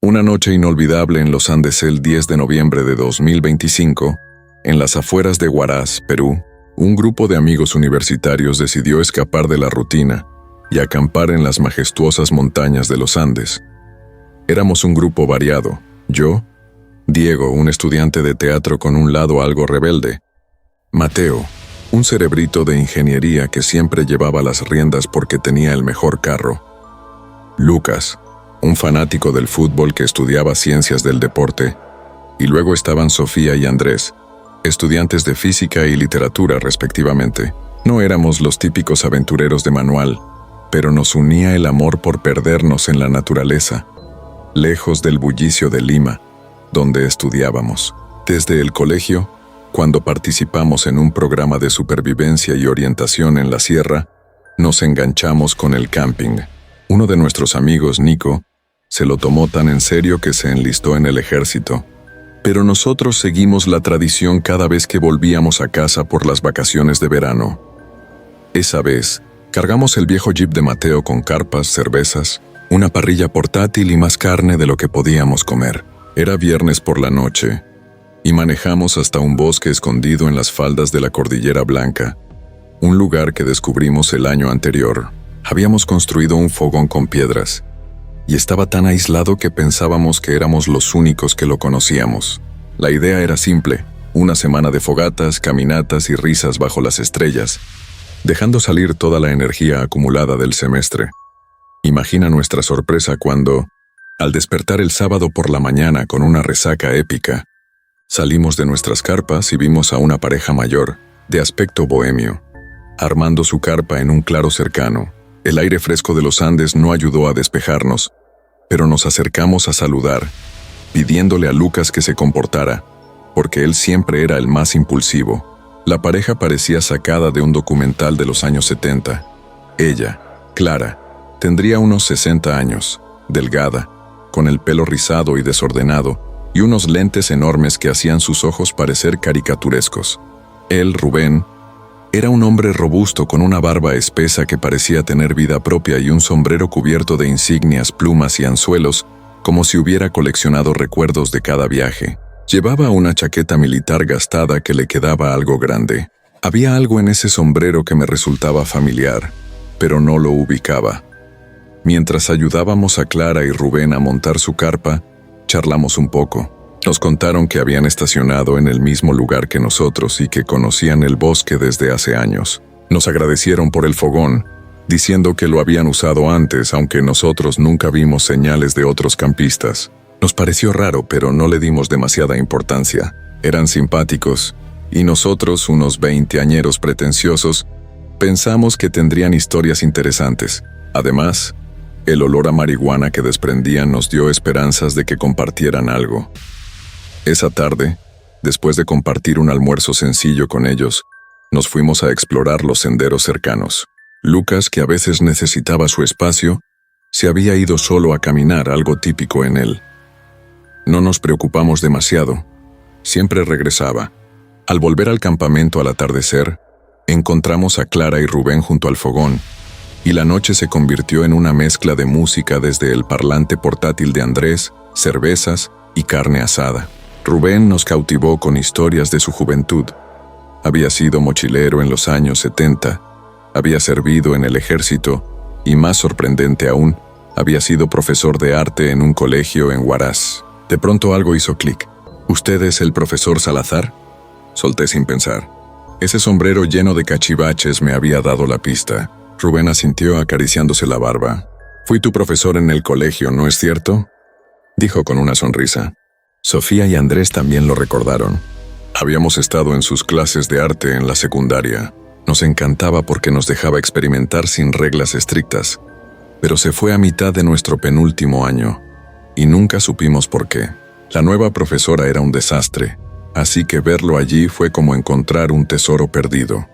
Una noche inolvidable en los Andes el 10 de noviembre de 2025, en las afueras de Huaraz, Perú, un grupo de amigos universitarios decidió escapar de la rutina y acampar en las majestuosas montañas de los Andes. Éramos un grupo variado. Yo, Diego, un estudiante de teatro con un lado algo rebelde. Mateo, un cerebrito de ingeniería que siempre llevaba las riendas porque tenía el mejor carro. Lucas, un fanático del fútbol que estudiaba ciencias del deporte. Y luego estaban Sofía y Andrés, estudiantes de física y literatura respectivamente. No éramos los típicos aventureros de manual, pero nos unía el amor por perdernos en la naturaleza, lejos del bullicio de Lima, donde estudiábamos. Desde el colegio, cuando participamos en un programa de supervivencia y orientación en la sierra, nos enganchamos con el camping. Uno de nuestros amigos, Nico, se lo tomó tan en serio que se enlistó en el ejército. Pero nosotros seguimos la tradición cada vez que volvíamos a casa por las vacaciones de verano. Esa vez, cargamos el viejo jeep de Mateo con carpas, cervezas, una parrilla portátil y más carne de lo que podíamos comer. Era viernes por la noche, y manejamos hasta un bosque escondido en las faldas de la Cordillera Blanca, un lugar que descubrimos el año anterior. Habíamos construido un fogón con piedras, y estaba tan aislado que pensábamos que éramos los únicos que lo conocíamos. La idea era simple: una semana de fogatas, caminatas y risas bajo las estrellas, dejando salir toda la energía acumulada del semestre. Imagina nuestra sorpresa cuando, al despertar el sábado por la mañana con una resaca épica, salimos de nuestras carpas y vimos a una pareja mayor, de aspecto bohemio, armando su carpa en un claro cercano. El aire fresco de los Andes no ayudó a despejarnos, pero nos acercamos a saludar, pidiéndole a Lucas que se comportara, porque él siempre era el más impulsivo. La pareja parecía sacada de un documental de los años 70. Ella, Clara, tendría unos 60 años, delgada, con el pelo rizado y desordenado, y unos lentes enormes que hacían sus ojos parecer caricaturescos. Él, Rubén, era un hombre robusto con una barba espesa que parecía tener vida propia y un sombrero cubierto de insignias, plumas y anzuelos, como si hubiera coleccionado recuerdos de cada viaje. Llevaba una chaqueta militar gastada que le quedaba algo grande. Había algo en ese sombrero que me resultaba familiar, pero no lo ubicaba. Mientras ayudábamos a Clara y Rubén a montar su carpa, charlamos un poco. Nos contaron que habían estacionado en el mismo lugar que nosotros y que conocían el bosque desde hace años. Nos agradecieron por el fogón, diciendo que lo habían usado antes, aunque nosotros nunca vimos señales de otros campistas. Nos pareció raro, pero no le dimos demasiada importancia. Eran simpáticos, y nosotros, unos veinteañeros pretenciosos, pensamos que tendrían historias interesantes. Además, el olor a marihuana que desprendían nos dio esperanzas de que compartieran algo. Esa tarde, después de compartir un almuerzo sencillo con ellos, nos fuimos a explorar los senderos cercanos. Lucas, que a veces necesitaba su espacio, se había ido solo a caminar, algo típico en él. No nos preocupamos demasiado. Siempre regresaba. Al volver al campamento al atardecer, encontramos a Clara y Rubén junto al fogón, y la noche se convirtió en una mezcla de música desde el parlante portátil de Andrés, cervezas y carne asada. Rubén nos cautivó con historias de su juventud. Había sido mochilero en los años 70, había servido en el ejército y, más sorprendente aún, había sido profesor de arte en un colegio en Huaraz. De pronto algo hizo clic. ¿Usted es el profesor Salazar? Solté sin pensar. Ese sombrero lleno de cachivaches me había dado la pista. Rubén asintió acariciándose la barba. Fui tu profesor en el colegio, ¿no es cierto?, dijo con una sonrisa. Sofía y Andrés también lo recordaron. Habíamos estado en sus clases de arte en la secundaria. Nos encantaba porque nos dejaba experimentar sin reglas estrictas. Pero se fue a mitad de nuestro penúltimo año, y nunca supimos por qué. La nueva profesora era un desastre, así que verlo allí fue como encontrar un tesoro perdido.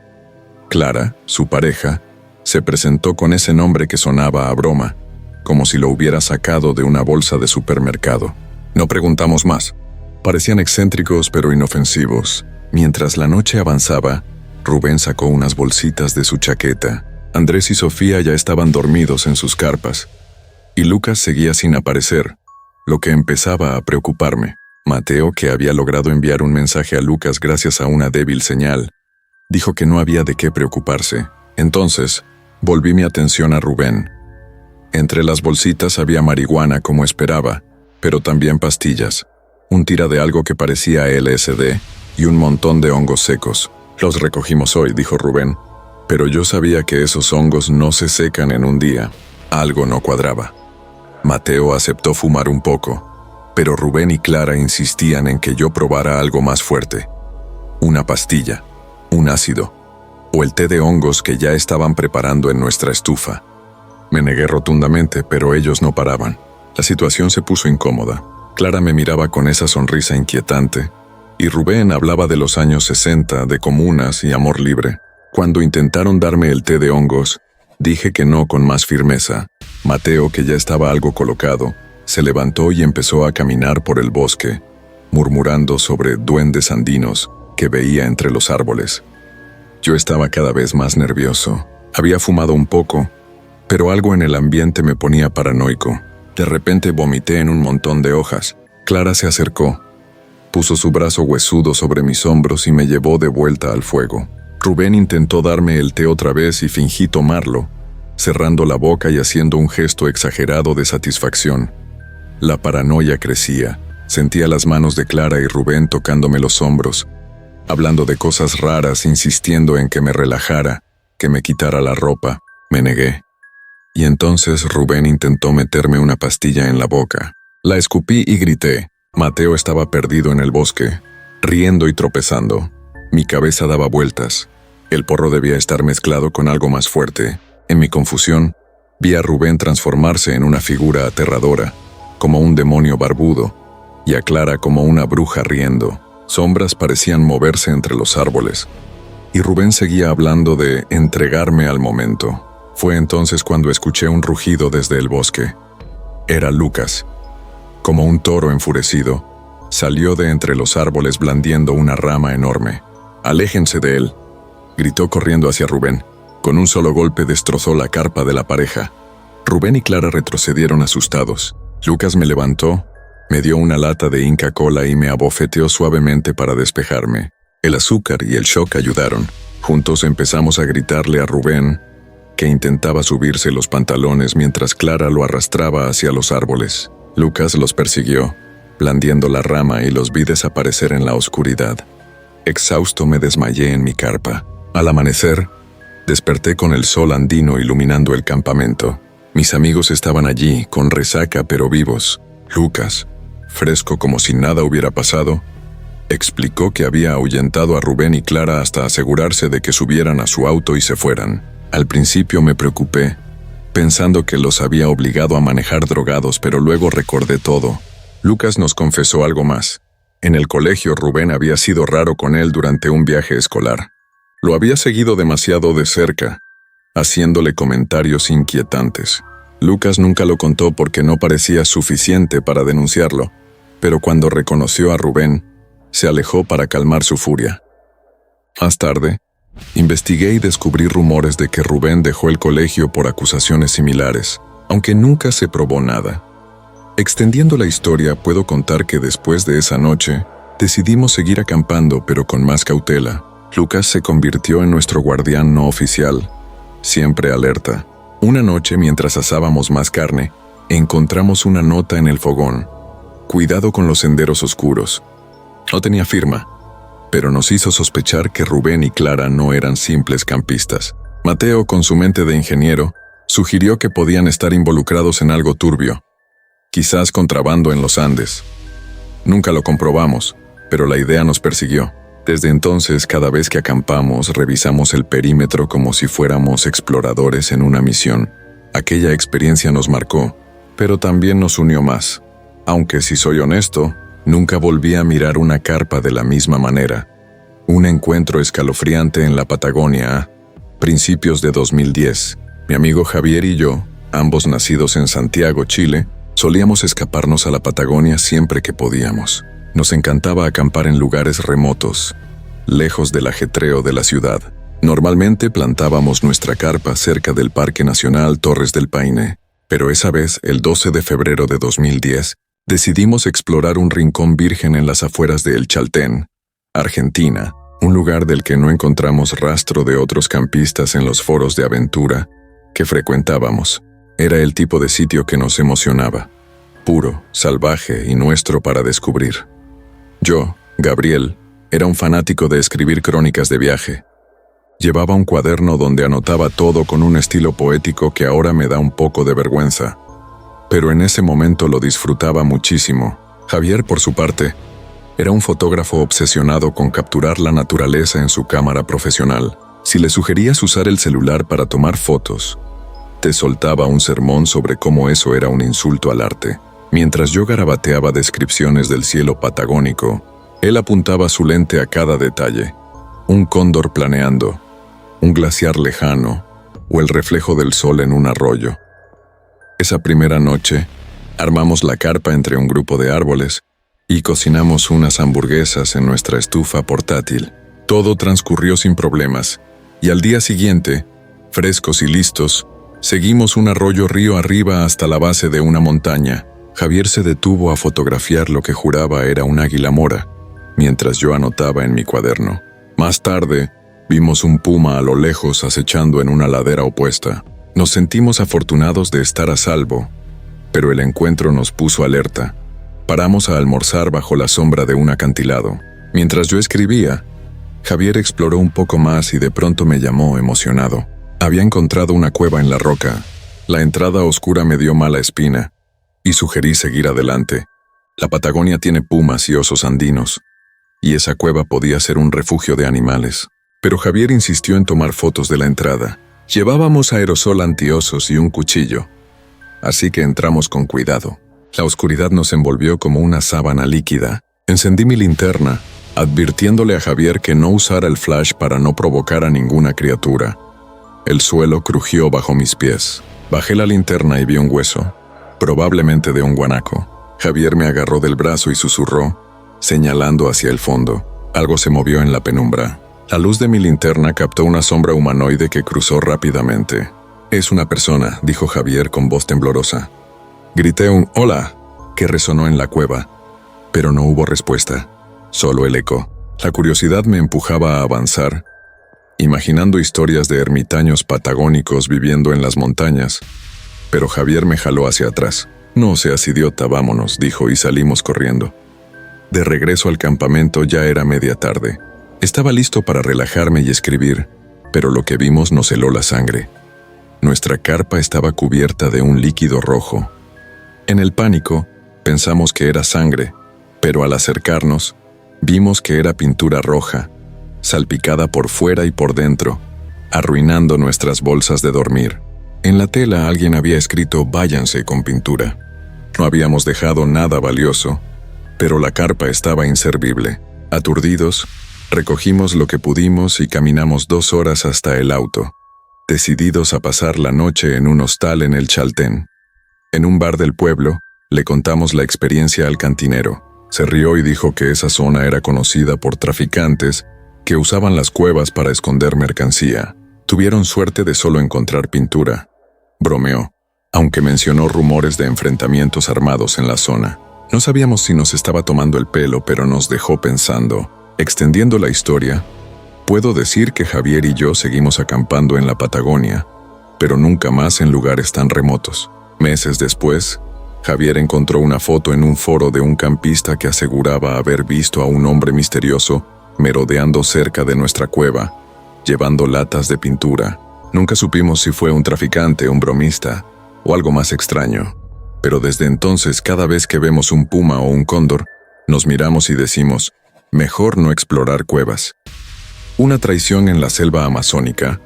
Clara, su pareja, se presentó con ese nombre que sonaba a broma, como si lo hubiera sacado de una bolsa de supermercado. No preguntamos más. Parecían excéntricos pero inofensivos. Mientras la noche avanzaba, Rubén sacó unas bolsitas de su chaqueta. Andrés y Sofía ya estaban dormidos en sus carpas, y Lucas seguía sin aparecer, lo que empezaba a preocuparme. Mateo, que había logrado enviar un mensaje a Lucas gracias a una débil señal, dijo que no había de qué preocuparse. Entonces, volví mi atención a Rubén. Entre las bolsitas había marihuana como esperaba, pero también pastillas, un tira de algo que parecía LSD y un montón de hongos secos. Los recogimos hoy, dijo Rubén, pero yo sabía que esos hongos no se secan en un día. Algo no cuadraba. Mateo aceptó fumar un poco, pero Rubén y Clara insistían en que yo probara algo más fuerte. Una pastilla, un ácido, o el té de hongos que ya estaban preparando en nuestra estufa. Me negué rotundamente, pero ellos no paraban. La situación se puso incómoda. Clara me miraba con esa sonrisa inquietante, y Rubén hablaba de los años 60, de comunas y amor libre. Cuando intentaron darme el té de hongos, dije que no con más firmeza. Mateo, que ya estaba algo colocado, se levantó y empezó a caminar por el bosque, murmurando sobre duendes andinos que veía entre los árboles. Yo estaba cada vez más nervioso. Había fumado un poco, pero algo en el ambiente me ponía paranoico. De repente vomité en un montón de hojas. Clara se acercó, puso su brazo huesudo sobre mis hombros y me llevó de vuelta al fuego. Rubén intentó darme el té otra vez y fingí tomarlo, cerrando la boca y haciendo un gesto exagerado de satisfacción. La paranoia crecía. Sentía las manos de Clara y Rubén tocándome los hombros, hablando de cosas raras, insistiendo en que me relajara, que me quitara la ropa. Me negué. Y entonces Rubén intentó meterme una pastilla en la boca. La escupí y grité. Mateo estaba perdido en el bosque, riendo y tropezando. Mi cabeza daba vueltas. El porro debía estar mezclado con algo más fuerte. En mi confusión, vi a Rubén transformarse en una figura aterradora, como un demonio barbudo, y a Clara como una bruja riendo. Sombras parecían moverse entre los árboles. Y Rubén seguía hablando de entregarme al momento. Fue entonces cuando escuché un rugido desde el bosque. Era Lucas. Como un toro enfurecido, salió de entre los árboles blandiendo una rama enorme. «Aléjense de él», gritó corriendo hacia Rubén. Con un solo golpe destrozó la carpa de la pareja. Rubén y Clara retrocedieron asustados. Lucas me levantó, me dio una lata de Inca Kola y me abofeteó suavemente para despejarme. El azúcar y el shock ayudaron. Juntos empezamos a gritarle a Rubén, que intentaba subirse los pantalones mientras Clara lo arrastraba hacia los árboles. Lucas los persiguió, blandiendo la rama, y los vi desaparecer en la oscuridad. Exhausto me desmayé en mi carpa. Al amanecer, desperté con el sol andino iluminando el campamento. Mis amigos estaban allí, con resaca pero vivos. Lucas, fresco como si nada hubiera pasado, explicó que había ahuyentado a Rubén y Clara hasta asegurarse de que subieran a su auto y se fueran. Al principio me preocupé, pensando que los había obligado a manejar drogados, pero luego recordé todo. Lucas nos confesó algo más. En el colegio, Rubén había sido raro con él durante un viaje escolar. Lo había seguido demasiado de cerca, haciéndole comentarios inquietantes. Lucas nunca lo contó porque no parecía suficiente para denunciarlo, pero cuando reconoció a Rubén, se alejó para calmar su furia. Más tarde, investigué y descubrí rumores de que Rubén dejó el colegio por acusaciones similares, aunque nunca se probó nada. Extendiendo la historia, puedo contar que después de esa noche, decidimos seguir acampando, pero con más cautela. Lucas se convirtió en nuestro guardián no oficial, siempre alerta. Una noche, mientras asábamos más carne, encontramos una nota en el fogón. «Cuidado con los senderos oscuros». No tenía firma, pero nos hizo sospechar que Rubén y Clara no eran simples campistas. Mateo, con su mente de ingeniero, sugirió que podían estar involucrados en algo turbio, quizás contrabando en los Andes. Nunca lo comprobamos, pero la idea nos persiguió. Desde entonces, cada vez que acampamos, revisamos el perímetro como si fuéramos exploradores en una misión. Aquella experiencia nos marcó, pero también nos unió más. Aunque, si soy honesto, nunca volví a mirar una carpa de la misma manera. Un encuentro escalofriante en la Patagonia a principios de 2010. Mi amigo Javier y yo, ambos nacidos en Santiago, Chile, solíamos escaparnos a la Patagonia siempre que podíamos. Nos encantaba acampar en lugares remotos, lejos del ajetreo de la ciudad. Normalmente plantábamos nuestra carpa cerca del Parque Nacional Torres del Paine, pero esa vez, el 12 de febrero de 2010, Decidimos explorar un rincón virgen en las afueras de El Chaltén, Argentina, un lugar del que no encontramos rastro de otros campistas en los foros de aventura que frecuentábamos. Era el tipo de sitio que nos emocionaba, puro, salvaje y nuestro para descubrir. Yo, Gabriel, era un fanático de escribir crónicas de viaje. Llevaba un cuaderno donde anotaba todo con un estilo poético que ahora me da un poco de vergüenza. Pero en ese momento lo disfrutaba muchísimo. Javier, por su parte, era un fotógrafo obsesionado con capturar la naturaleza en su cámara profesional. Si le sugerías usar el celular para tomar fotos, te soltaba un sermón sobre cómo eso era un insulto al arte. Mientras yo garabateaba descripciones del cielo patagónico, él apuntaba su lente a cada detalle. Un cóndor planeando, un glaciar lejano o el reflejo del sol en un arroyo. Esa primera noche, armamos la carpa entre un grupo de árboles y cocinamos unas hamburguesas en nuestra estufa portátil. Todo transcurrió sin problemas, y al día siguiente, frescos y listos, seguimos un arroyo río arriba hasta la base de una montaña. Javier se detuvo a fotografiar lo que juraba era un águila mora, mientras yo anotaba en mi cuaderno. Más tarde, vimos un puma a lo lejos acechando en una ladera opuesta. Nos sentimos afortunados de estar a salvo, pero el encuentro nos puso alerta. Paramos a almorzar bajo la sombra de un acantilado. Mientras yo escribía, Javier exploró un poco más y de pronto me llamó emocionado. Había encontrado una cueva en la roca. La entrada oscura me dio mala espina y sugerí seguir adelante. La Patagonia tiene pumas y osos andinos, y esa cueva podía ser un refugio de animales. Pero Javier insistió en tomar fotos de la entrada. Llevábamos aerosol antiosos y un cuchillo, así que entramos con cuidado. La oscuridad nos envolvió como una sábana líquida. Encendí mi linterna, advirtiéndole a Javier que no usara el flash para no provocar a ninguna criatura. El suelo crujió bajo mis pies. Bajé la linterna y vi un hueso, probablemente de un guanaco. Javier me agarró del brazo y susurró, señalando hacia el fondo. Algo se movió en la penumbra. La luz de mi linterna captó una sombra humanoide que cruzó rápidamente. «Es una persona», dijo Javier con voz temblorosa. Grité un «hola», que resonó en la cueva, pero no hubo respuesta, solo el eco. La curiosidad me empujaba a avanzar, imaginando historias de ermitaños patagónicos viviendo en las montañas, pero Javier me jaló hacia atrás. «No seas idiota, vámonos», dijo y salimos corriendo. De regreso al campamento ya era media tarde. Estaba listo para relajarme y escribir, pero lo que vimos nos heló la sangre. Nuestra carpa estaba cubierta de un líquido rojo. En el pánico, pensamos que era sangre, pero al acercarnos, vimos que era pintura roja, salpicada por fuera y por dentro, arruinando nuestras bolsas de dormir. En la tela alguien había escrito «váyanse» con pintura. No habíamos dejado nada valioso, pero la carpa estaba inservible. Aturdidos, recogimos lo que pudimos y caminamos 2 horas hasta el auto, decididos a pasar la noche en un hostal en El Chaltén. En un bar del pueblo, le contamos la experiencia al cantinero. Se rió y dijo que esa zona era conocida por traficantes que usaban las cuevas para esconder mercancía. Tuvieron suerte de solo encontrar pintura. Bromeó, aunque mencionó rumores de enfrentamientos armados en la zona. No sabíamos si nos estaba tomando el pelo, pero nos dejó pensando. Extendiendo la historia, puedo decir que Javier y yo seguimos acampando en la Patagonia, pero nunca más en lugares tan remotos. Meses después, Javier encontró una foto en un foro de un campista que aseguraba haber visto a un hombre misterioso merodeando cerca de nuestra cueva, llevando latas de pintura. Nunca supimos si fue un traficante, un bromista o algo más extraño, pero desde entonces cada vez que vemos un puma o un cóndor, nos miramos y decimos, mejor no explorar cuevas. Una traición en la selva amazónica.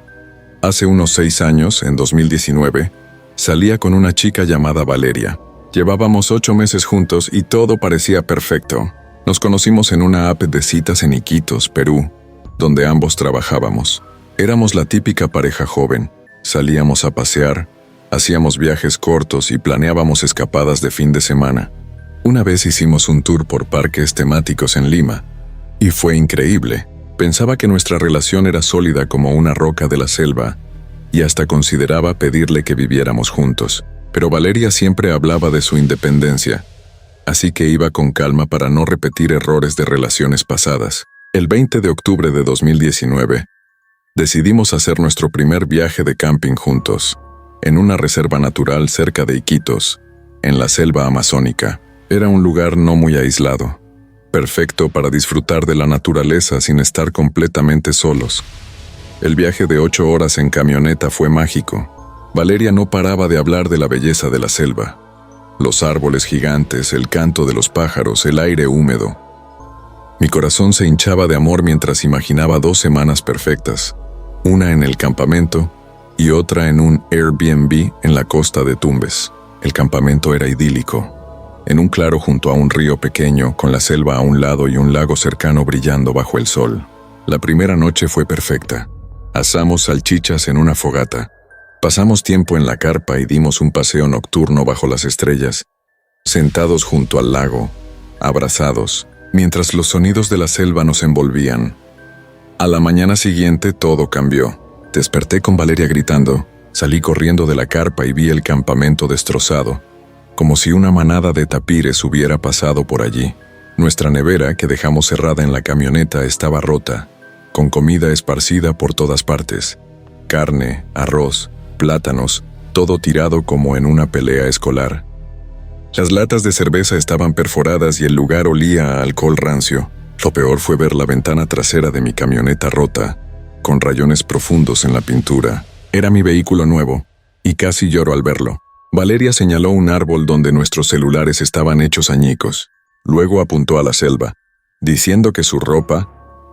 Hace unos 6 años, en 2019, salía con una chica llamada Valeria. Llevábamos 8 meses juntos y todo parecía perfecto. Nos conocimos en una app de citas en Iquitos, Perú, donde ambos trabajábamos. Éramos la típica pareja joven. Salíamos a pasear, hacíamos viajes cortos y planeábamos escapadas de fin de semana. Una vez hicimos un tour por parques temáticos en Lima, y fue increíble. Pensaba que nuestra relación era sólida como una roca de la selva, y hasta consideraba pedirle que viviéramos juntos. Pero Valeria siempre hablaba de su independencia. así que iba con calma para no repetir errores de relaciones pasadas. El 20 de octubre de 2019, decidimos hacer nuestro primer viaje de camping juntos, en una reserva natural cerca de Iquitos, en la selva amazónica. Era un lugar no muy aislado, perfecto para disfrutar de la naturaleza sin estar completamente solos. El viaje de 8 horas en camioneta fue mágico. Valeria no paraba de hablar de la belleza de la selva. Los árboles gigantes, el canto de los pájaros, el aire húmedo. Mi corazón se hinchaba de amor mientras imaginaba 2 semanas perfectas, una en el campamento y otra en un Airbnb en la costa de Tumbes. El campamento era idílico, en un claro junto a un río pequeño, con la selva a un lado y un lago cercano brillando bajo el sol. La primera noche fue perfecta. Asamos salchichas en una fogata. Pasamos tiempo en la carpa y dimos un paseo nocturno bajo las estrellas, sentados junto al lago, abrazados, mientras los sonidos de la selva nos envolvían. A la mañana siguiente todo cambió. Desperté con Valeria gritando, salí corriendo de la carpa y vi el campamento destrozado, como si una manada de tapires hubiera pasado por allí. Nuestra nevera, que dejamos cerrada en la camioneta, estaba rota, con comida esparcida por todas partes. Carne, arroz, plátanos, todo tirado como en una pelea escolar. Las latas de cerveza estaban perforadas y el lugar olía a alcohol rancio. Lo peor fue ver la ventana trasera de mi camioneta rota, con rayones profundos en la pintura. Era mi vehículo nuevo, y casi lloro al verlo. Valeria señaló un árbol donde nuestros celulares estaban hechos añicos. Luego apuntó a la selva, diciendo que su ropa,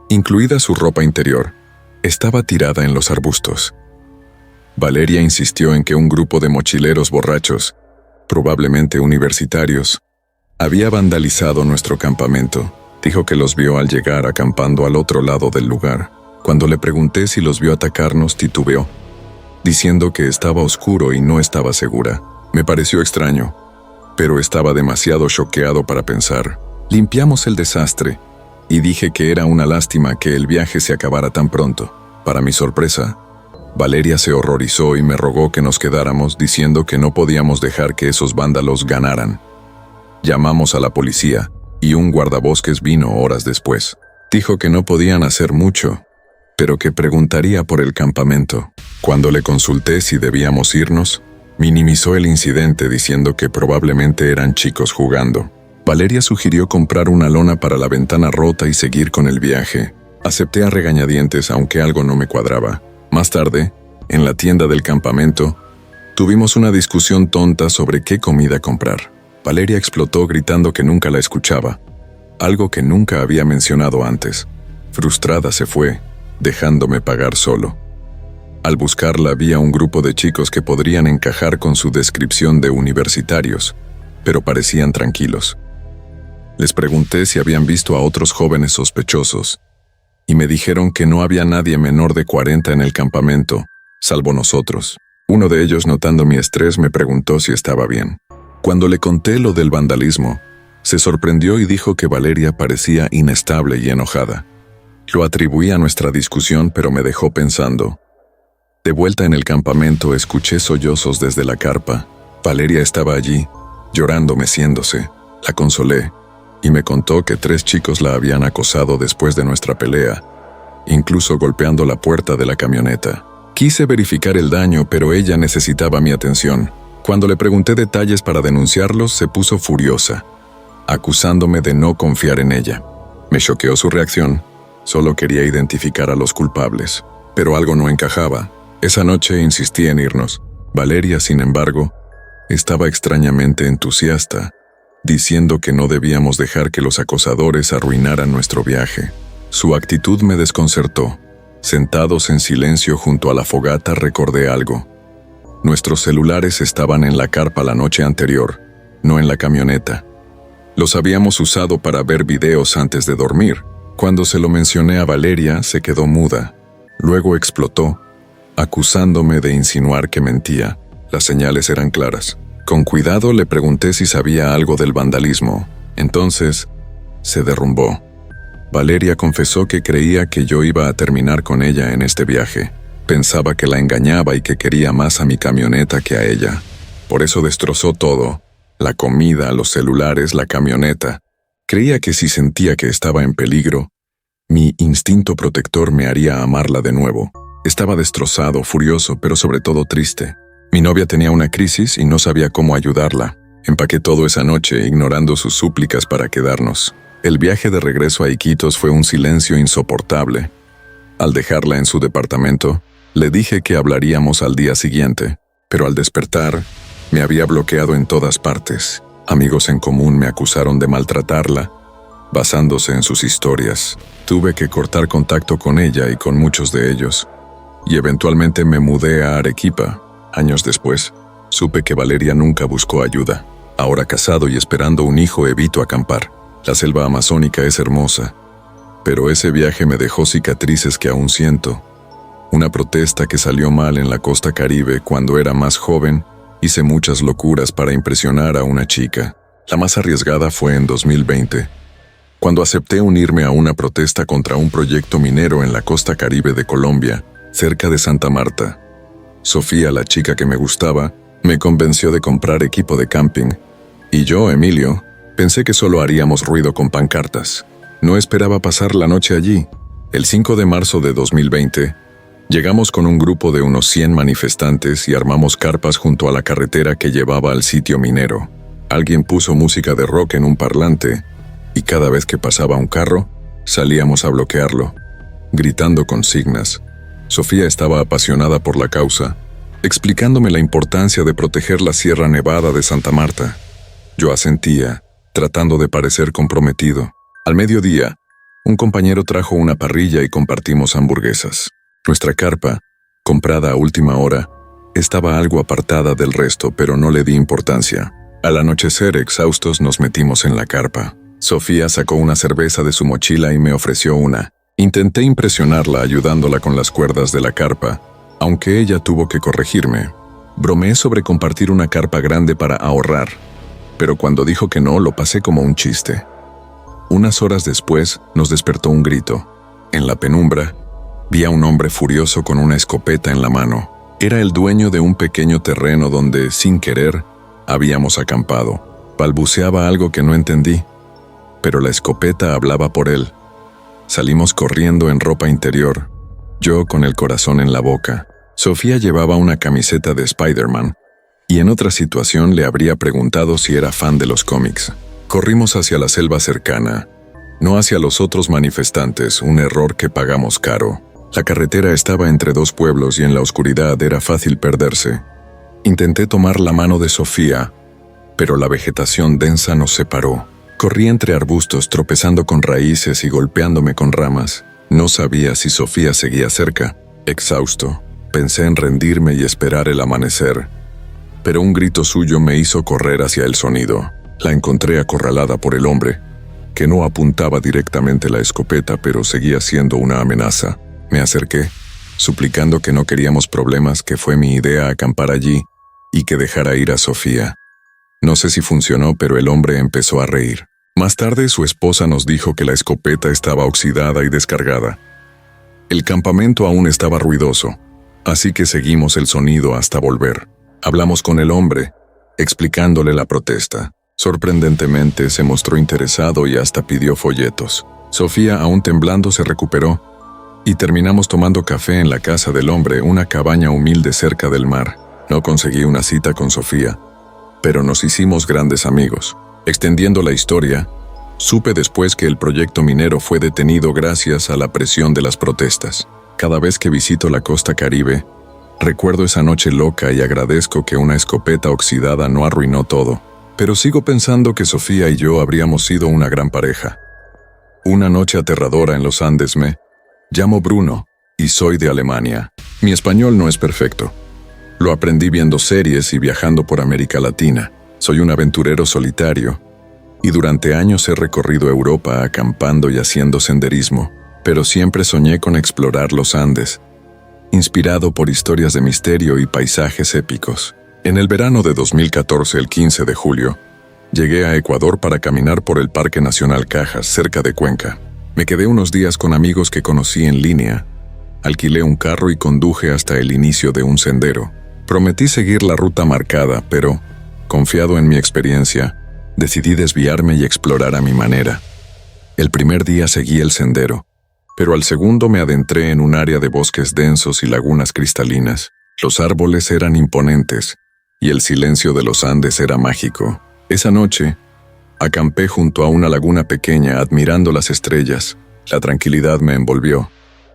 incluida su ropa interior, estaba tirada en los arbustos. Valeria insistió en que un grupo de mochileros borrachos, probablemente universitarios, había vandalizado nuestro campamento. Dijo que los vio al llegar acampando al otro lado del lugar. Cuando le pregunté si los vio atacarnos, titubeó, diciendo que estaba oscuro y no estaba segura. Me pareció extraño, pero estaba demasiado choqueado para pensar. Limpiamos el desastre, y dije que era una lástima que el viaje se acabara tan pronto. Para mi sorpresa, Valeria se horrorizó y me rogó que nos quedáramos, diciendo que no podíamos dejar que esos vándalos ganaran. Llamamos a la policía, y un guardabosques vino horas después. Dijo que no podían hacer mucho, pero que preguntaría por el campamento. Cuando le consulté si debíamos irnos, minimizó el incidente diciendo que probablemente eran chicos jugando. Valeria sugirió comprar una lona para la ventana rota y seguir con el viaje. Acepté a regañadientes, aunque algo no me cuadraba. Más tarde, en la tienda del campamento, tuvimos una discusión tonta sobre qué comida comprar. Valeria explotó gritando que nunca la escuchaba, algo que nunca había mencionado antes. Frustrada se fue, dejándome pagar solo. Al buscarla vi a un grupo de chicos que podrían encajar con su descripción de universitarios, pero parecían tranquilos. Les pregunté si habían visto a otros jóvenes sospechosos, y me dijeron que no había nadie menor de 40 en el campamento, salvo nosotros. Uno de ellos, notando mi estrés, me preguntó si estaba bien. Cuando le conté lo del vandalismo, se sorprendió y dijo que Valeria parecía inestable y enojada. Lo atribuí a nuestra discusión, pero me dejó pensando. De vuelta en el campamento, escuché sollozos desde la carpa. Valeria estaba allí, llorando, meciéndose. La consolé, y me contó que 3 chicos la habían acosado después de nuestra pelea, incluso golpeando la puerta de la camioneta. Quise verificar el daño, pero ella necesitaba mi atención. Cuando le pregunté detalles para denunciarlos, se puso furiosa, acusándome de no confiar en ella. Me choqueó su reacción. Solo quería identificar a los culpables. Pero algo no encajaba. Esa noche insistí en irnos. Valeria, sin embargo, estaba extrañamente entusiasta, diciendo que no debíamos dejar que los acosadores arruinaran nuestro viaje. Su actitud me desconcertó. Sentados en silencio junto a la fogata, recordé algo. Nuestros celulares estaban en la carpa la noche anterior, no en la camioneta. Los habíamos usado para ver videos antes de dormir. Cuando se lo mencioné a Valeria, se quedó muda. Luego explotó, acusándome de insinuar que mentía. Las señales eran claras. Con cuidado le pregunté si sabía algo del vandalismo. Entonces, se derrumbó. Valeria confesó que creía que yo iba a terminar con ella en este viaje. Pensaba que la engañaba y que quería más a mi camioneta que a ella. Por eso destrozó todo, la comida, los celulares, la camioneta. Creía que si sentía que estaba en peligro, mi instinto protector me haría amarla de nuevo. Estaba destrozado, furioso, pero sobre todo triste. Mi novia tenía una crisis y no sabía cómo ayudarla. Empaqué todo esa noche, ignorando sus súplicas para quedarnos. El viaje de regreso a Iquitos fue un silencio insoportable. Al dejarla en su departamento, le dije que hablaríamos al día siguiente, pero al despertar, me había bloqueado en todas partes. Amigos en común me acusaron de maltratarla, basándose en sus historias. Tuve que cortar contacto con ella y con muchos de ellos, y eventualmente me mudé a Arequipa. Años después, supe que Valeria nunca buscó ayuda. Ahora casado y esperando un hijo, evito acampar. La selva amazónica es hermosa, pero ese viaje me dejó cicatrices que aún siento. Una protesta que salió mal en la costa Caribe cuando era más joven. Hice muchas locuras para impresionar a una chica. La más arriesgada fue en 2020, cuando acepté unirme a una protesta contra un proyecto minero en la costa Caribe de Colombia, cerca de Santa Marta. Sofía, la chica que me gustaba, me convenció de comprar equipo de camping, y yo, Emilio, pensé que solo haríamos ruido con pancartas. No esperaba pasar la noche allí. El 5 de marzo de 2020, llegamos con un grupo de unos 100 manifestantes y armamos carpas junto a la carretera que llevaba al sitio minero. Alguien puso música de rock en un parlante, y cada vez que pasaba un carro, salíamos a bloquearlo, gritando consignas. Sofía estaba apasionada por la causa, explicándome la importancia de proteger la Sierra Nevada de Santa Marta. Yo asentía, tratando de parecer comprometido. Al mediodía, un compañero trajo una parrilla y compartimos hamburguesas. Nuestra carpa, comprada a última hora, estaba algo apartada del resto, pero no le di importancia. Al anochecer, exhaustos, nos metimos en la carpa. Sofía sacó una cerveza de su mochila y me ofreció una. Intenté impresionarla ayudándola con las cuerdas de la carpa, aunque ella tuvo que corregirme. Bromeé sobre compartir una carpa grande para ahorrar, pero cuando dijo que no, lo pasé como un chiste. Unas horas después, nos despertó un grito. En la penumbra, vi a un hombre furioso con una escopeta en la mano. Era el dueño de un pequeño terreno donde, sin querer, habíamos acampado. Balbuceaba algo que no entendí, pero la escopeta hablaba por él. Salimos corriendo en ropa interior, yo con el corazón en la boca. Sofía llevaba una camiseta de Spider-Man, y en otra situación le habría preguntado si era fan de los cómics. Corrimos hacia la selva cercana, no hacia los otros manifestantes, un error que pagamos caro. La carretera estaba entre dos pueblos y en la oscuridad era fácil perderse. Intenté tomar la mano de Sofía, pero la vegetación densa nos separó. Corrí entre arbustos, tropezando con raíces y golpeándome con ramas. No sabía si Sofía seguía cerca. Exhausto, pensé en rendirme y esperar el amanecer, pero un grito suyo me hizo correr hacia el sonido. La encontré acorralada por el hombre, que no apuntaba directamente la escopeta, pero seguía siendo una amenaza. Me acerqué, suplicando que no queríamos problemas, que fue mi idea acampar allí y que dejara ir a Sofía. No sé si funcionó, pero el hombre empezó a reír. Más tarde, su esposa nos dijo que la escopeta estaba oxidada y descargada. El campamento aún estaba ruidoso, así que seguimos el sonido hasta volver. Hablamos con el hombre, explicándole la protesta. Sorprendentemente, se mostró interesado y hasta pidió folletos. Sofía, aún temblando, se recuperó y terminamos tomando café en la casa del hombre, una cabaña humilde cerca del mar. No conseguí una cita con Sofía, pero nos hicimos grandes amigos. Extendiendo la historia, supe después que el proyecto minero fue detenido gracias a la presión de las protestas. Cada vez que visito la costa Caribe, recuerdo esa noche loca y agradezco que una escopeta oxidada no arruinó todo. Pero sigo pensando que Sofía y yo habríamos sido una gran pareja. Una noche aterradora en los Andes. Me llamo Bruno y soy de Alemania. Mi español no es perfecto. Lo aprendí viendo series y viajando por América Latina. Soy un aventurero solitario y durante años he recorrido Europa acampando y haciendo senderismo, pero siempre soñé con explorar los Andes, inspirado por historias de misterio y paisajes épicos. En el verano de 2014, el 15 de julio, llegué a Ecuador para caminar por el Parque Nacional Cajas, cerca de Cuenca. Me quedé unos días con amigos que conocí en línea. Alquilé un carro y conduje hasta el inicio de un sendero. Prometí seguir la ruta marcada, pero Confiado en mi experiencia, decidí desviarme y explorar a mi manera. El primer día seguí el sendero, pero al segundo me adentré en un área de bosques densos y lagunas cristalinas. Los árboles eran imponentes, y el silencio de los Andes era mágico. Esa noche, acampé junto a una laguna pequeña admirando las estrellas. La tranquilidad me envolvió,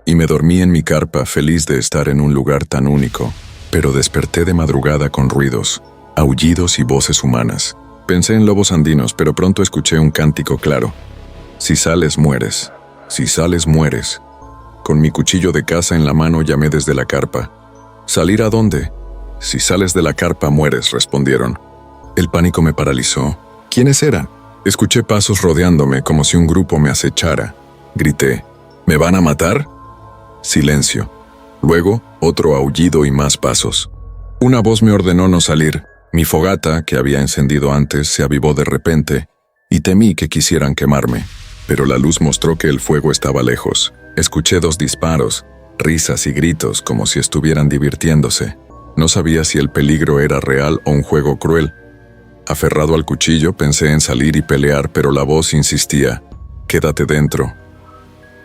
y me dormí en mi carpa feliz de estar en un lugar tan único. Pero desperté de madrugada con ruidos, aullidos y voces humanas. Pensé en lobos andinos, pero pronto escuché un cántico claro. Si sales, mueres. Si sales, mueres. Con mi cuchillo de caza en la mano llamé desde la carpa. ¿Salir a dónde? Si sales de la carpa, mueres, respondieron. El pánico me paralizó. ¿Quiénes eran? Escuché pasos rodeándome como si un grupo me acechara. Grité. ¿Me van a matar? Silencio. Luego, otro aullido y más pasos. Una voz me ordenó no salir. Mi fogata, que había encendido antes, se avivó de repente, y temí que quisieran quemarme. Pero la luz mostró que el fuego estaba lejos. Escuché 2 disparos, risas y gritos como si estuvieran divirtiéndose. No sabía si el peligro era real o un juego cruel. Aferrado al cuchillo, pensé en salir y pelear, pero la voz insistía. Quédate dentro.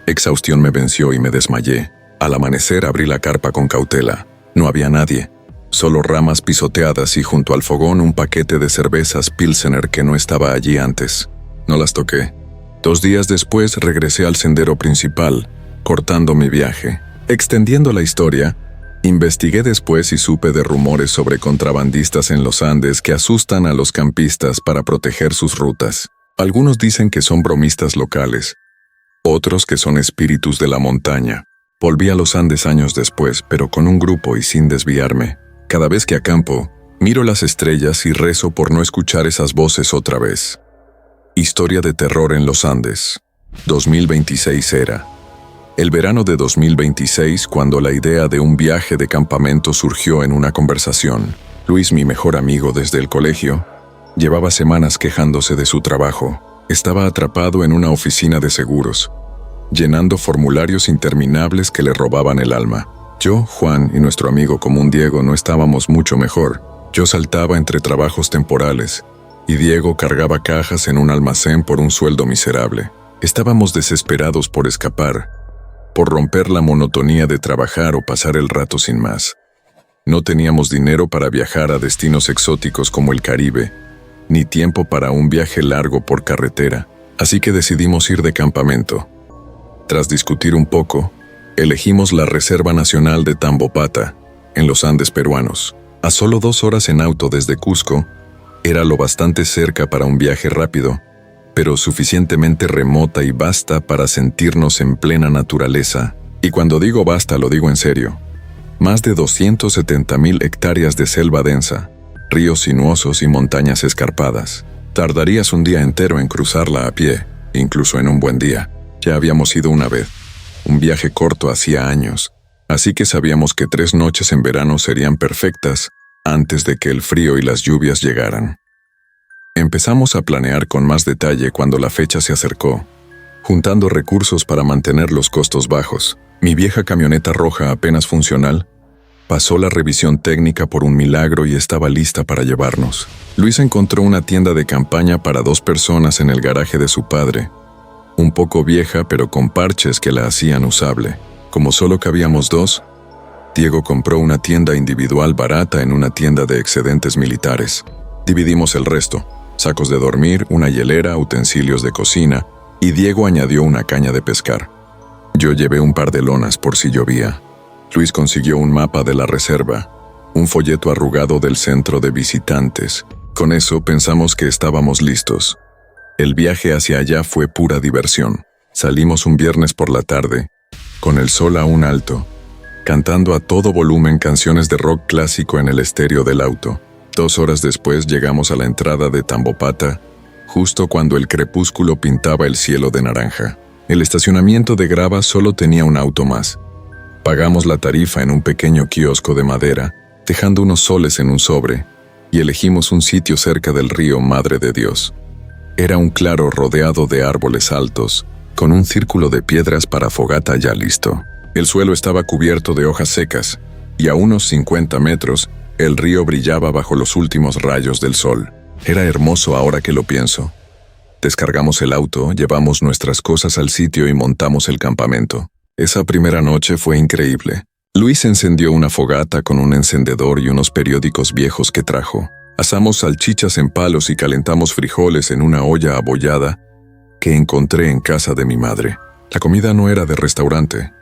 Exhaustión me venció y me desmayé. Al amanecer abrí la carpa con cautela. No había nadie. Solo ramas pisoteadas y junto al fogón un paquete de cervezas Pilsener que no estaba allí antes. No las toqué. 2 días después regresé al sendero principal, cortando mi viaje. Extendiendo la historia, investigué después y supe de rumores sobre contrabandistas en los Andes que asustan a los campistas para proteger sus rutas. Algunos dicen que son bromistas locales, otros que son espíritus de la montaña. Volví a los Andes años después, pero con un grupo y sin desviarme. Cada vez que acampo, miro las estrellas y rezo por no escuchar esas voces otra vez. Historia de terror en los Andes. 2026 era. El verano de 2026, cuando la idea de un viaje de campamento surgió en una conversación. Luis, mi mejor amigo desde el colegio, llevaba semanas quejándose de su trabajo. Estaba atrapado en una oficina de seguros, llenando formularios interminables que le robaban el alma. Yo, Juan y nuestro amigo común Diego no estábamos mucho mejor. Yo saltaba entre trabajos temporales, y Diego cargaba cajas en un almacén por un sueldo miserable. Estábamos desesperados por escapar, por romper la monotonía de trabajar o pasar el rato sin más. No teníamos dinero para viajar a destinos exóticos como el Caribe, ni tiempo para un viaje largo por carretera, así que decidimos ir de campamento. Tras discutir un poco, elegimos la Reserva Nacional de Tambopata, en los Andes peruanos. A solo 2 horas en auto desde Cusco, era lo bastante cerca para un viaje rápido, pero suficientemente remota y vasta para sentirnos en plena naturaleza. Y cuando digo basta, lo digo en serio. Más de 270,000 hectáreas de selva densa, ríos sinuosos y montañas escarpadas. Tardarías un día entero en cruzarla a pie, incluso en un buen día. Ya habíamos ido una vez. Un viaje corto hacía años, así que sabíamos que 3 noches en verano serían perfectas antes de que el frío y las lluvias llegaran. Empezamos a planear con más detalle cuando la fecha se acercó, juntando recursos para mantener los costos bajos. Mi vieja camioneta roja apenas funcional pasó la revisión técnica por un milagro y estaba lista para llevarnos. Luis encontró una tienda de campaña para 2 personas en el garaje de su padre, un poco vieja pero con parches que la hacían usable. Como solo cabíamos 2, Diego compró una tienda individual barata en una tienda de excedentes militares. Dividimos el resto: sacos de dormir, una hielera, utensilios de cocina, y Diego añadió una caña de pescar. Yo llevé un par de lonas por si llovía. Luis consiguió un mapa de la reserva, un folleto arrugado del centro de visitantes. Con eso pensamos que estábamos listos. El viaje hacia allá fue pura diversión. Salimos un viernes por la tarde, con el sol aún alto, cantando a todo volumen canciones de rock clásico en el estéreo del auto. 2 horas después llegamos a la entrada de Tambopata, justo cuando el crepúsculo pintaba el cielo de naranja. El estacionamiento de grava solo tenía un auto más. Pagamos la tarifa en un pequeño kiosco de madera, dejando unos soles en un sobre, y elegimos un sitio cerca del río Madre de Dios. Era un claro rodeado de árboles altos, con un círculo de piedras para fogata ya listo. El suelo estaba cubierto de hojas secas, y a unos 50 metros El río brillaba bajo los últimos rayos del sol. Era hermoso ahora que lo pienso. Descargamos el auto, llevamos nuestras cosas al sitio y montamos el campamento. Esa primera noche fue increíble. Luis encendió una fogata con un encendedor y unos periódicos viejos que trajo. Asamos salchichas en palos y calentamos frijoles en una olla abollada que encontré en casa de mi madre. La comida no era de restaurante,